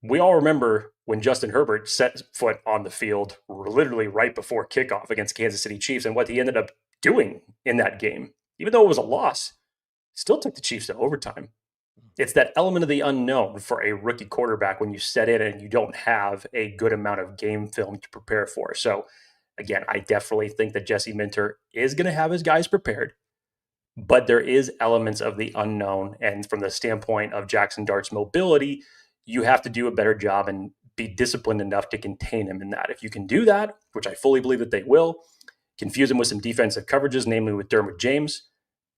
we all remember when Justin Herbert set foot on the field literally right before kickoff against Kansas City Chiefs and what he ended up doing in that game. Even though it was a loss, still took the Chiefs to overtime. It's that element of the unknown for a rookie quarterback when you set in and you don't have a good amount of game film to prepare for. So, again, I definitely think that Jesse Minter is going to have his guys prepared, but there is elements of the unknown. And from the standpoint of Jaxon Dart's mobility, you have to do a better job and be disciplined enough to contain him in that. If you can do that, which I fully believe that they will, confuse him with some defensive coverages, namely with Derwin James,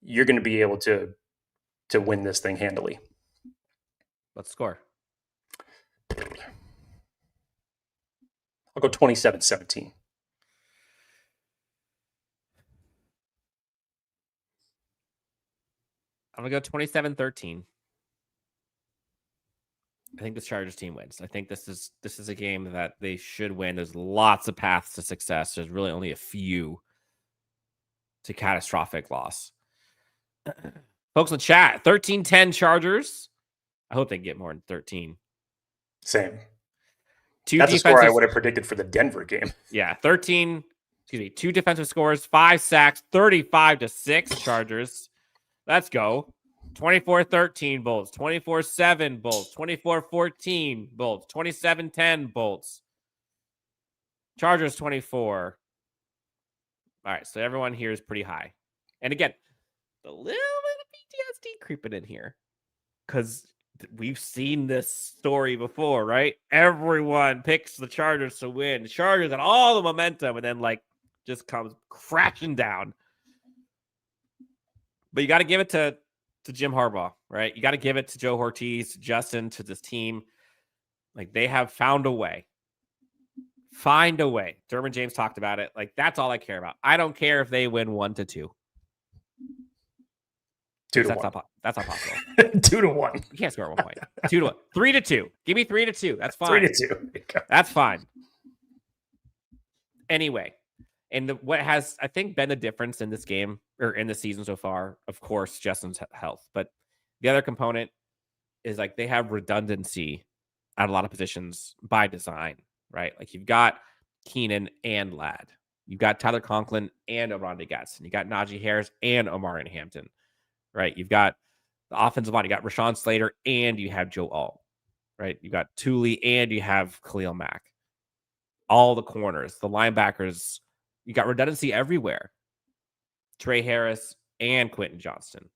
you're going to be able to win this thing handily. Let's score. I'll go 27-17. I'm going to go 27-13. I think this Chargers team wins. I think this is a game that they should win. There's lots of paths to success. There's really only a few to catastrophic loss. Folks in the chat, 13-10 Chargers. I hope they get more than 13. Same. Two That's a score I would have predicted for the Denver game. Yeah, 2 defensive scores, 5 sacks, 35-6 Chargers. Let's go. 24-13 Bolts, 24-7 Bolts, 24-14 Bolts, 27-10 Bolts. Chargers 24. All right, so everyone here is pretty high. And again, a little bit of PTSD creeping in here because we've seen this story before, right? Everyone picks the Chargers to win. The Chargers and all the momentum, and then just comes crashing down. But you got to give it to Jim Harbaugh, right? You got to give it to Joe Ortiz, to Justin, to this team. They have found a way. Find a way. Derwin James talked about it. That's all I care about. I don't care if they win 1-2. 2-1. That's not possible. 2-1. You can't score at 1 point. 2-1. 3-2. Give me 3-2. That's fine. 3-2. That's fine. Anyway, and what has, I think, been the difference in this game or in the season so far, of course, Justin's health. But the other component is they have redundancy at a lot of positions by design, right? You've got Keenan and Ladd. You've got Tyler Conklin and Oronde Gadsden. You got Najee Harris and Omarion Hampton, right? You've got the offensive line. You got Rashawn Slater and you have Joe Alt, right? You got Thule and you have Khalil Mack. All the corners, the linebackers, you got redundancy everywhere. Trey Harris and Quentin Johnston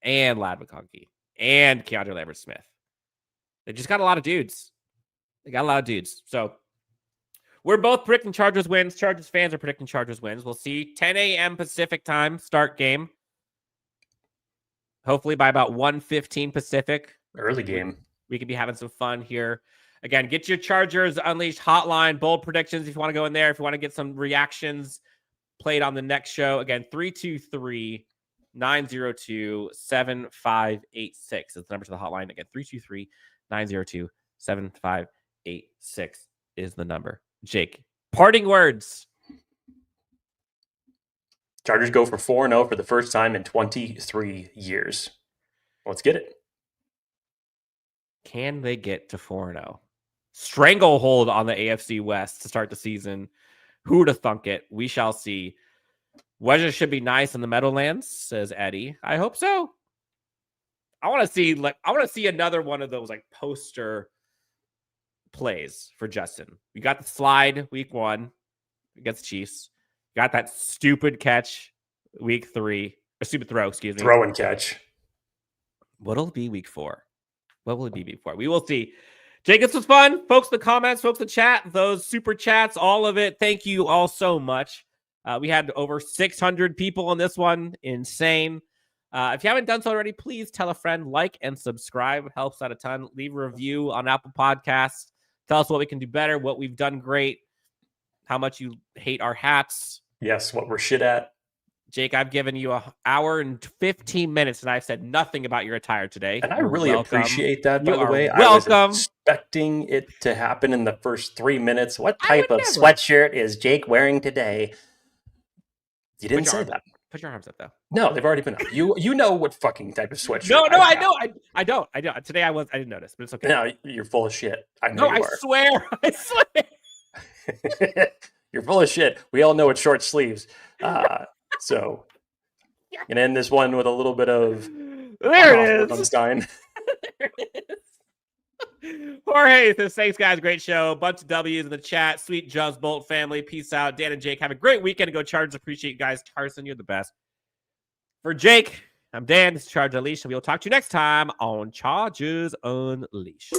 and Ladd McConkey and Keandre Lambert-Smith. They just got a lot of dudes. So we're both predicting Chargers wins. Chargers fans are predicting Chargers wins. We'll see. 10 a.m. Pacific time start game. Hopefully by about 1:15 Pacific. Early game. We could be having some fun here. Again, get your Chargers Unleashed hotline, bold predictions if you want to go in there. If you want to get some reactions played on the next show. Again, 323-902-7586 is the number to the hotline. Again, 323-902-7586 is the number. Jake, parting words. Chargers go for 4-0 for the first time in 23 years. Let's get it. Can they get to 4-0? Stranglehold on the AFC West to start the season. Who'd have thunk it? We shall see. Weather should be nice in the Meadowlands, says Eddie. I hope so. I want to see another one of those poster plays for Justin. We got the slide week 1 against the Chiefs. Got that stupid catch week 3. Or stupid throw, excuse me. Throw and catch. What'll it be week 4? What will it be week 4? We will see. Jake, this was fun. Folks in the comments, folks in the chat, those super chats, all of it. Thank you all so much. We had over 600 people on this one. Insane. If you haven't done so already, please tell a friend, like and subscribe. It helps out a ton. Leave a review on Apple Podcasts. Tell us what we can do better, what we've done great, how much you hate our hats. Yes, what we're shit at. Jake, I've given you an hour and 15 minutes, and I've said nothing about your attire today. And I really appreciate that, by the way. Welcome. I was expecting it to happen in the first 3 minutes. What type of sweatshirt is Jake wearing today? You didn't say that. Put your arms up, though. No, they've already been up. You know what fucking type of sweatshirt? No, I have. know. I don't. Today I didn't notice, but it's okay. No, you're full of shit. I know No, you I are. swear. I swear. You're full of shit. We all know it's short sleeves. So, gonna end this one with a little bit of There it is. Wolkenstein. There it is. Jorge says, thanks, guys. Great show. Bunch of W's in the chat. Sweet Jubs Bolt family. Peace out. Dan and Jake, have a great weekend. Go Chargers. Appreciate you guys. Carson, you're the best. For Jake, I'm Dan. This is Chargers Unleashed, and we'll talk to you next time on Chargers Unleashed.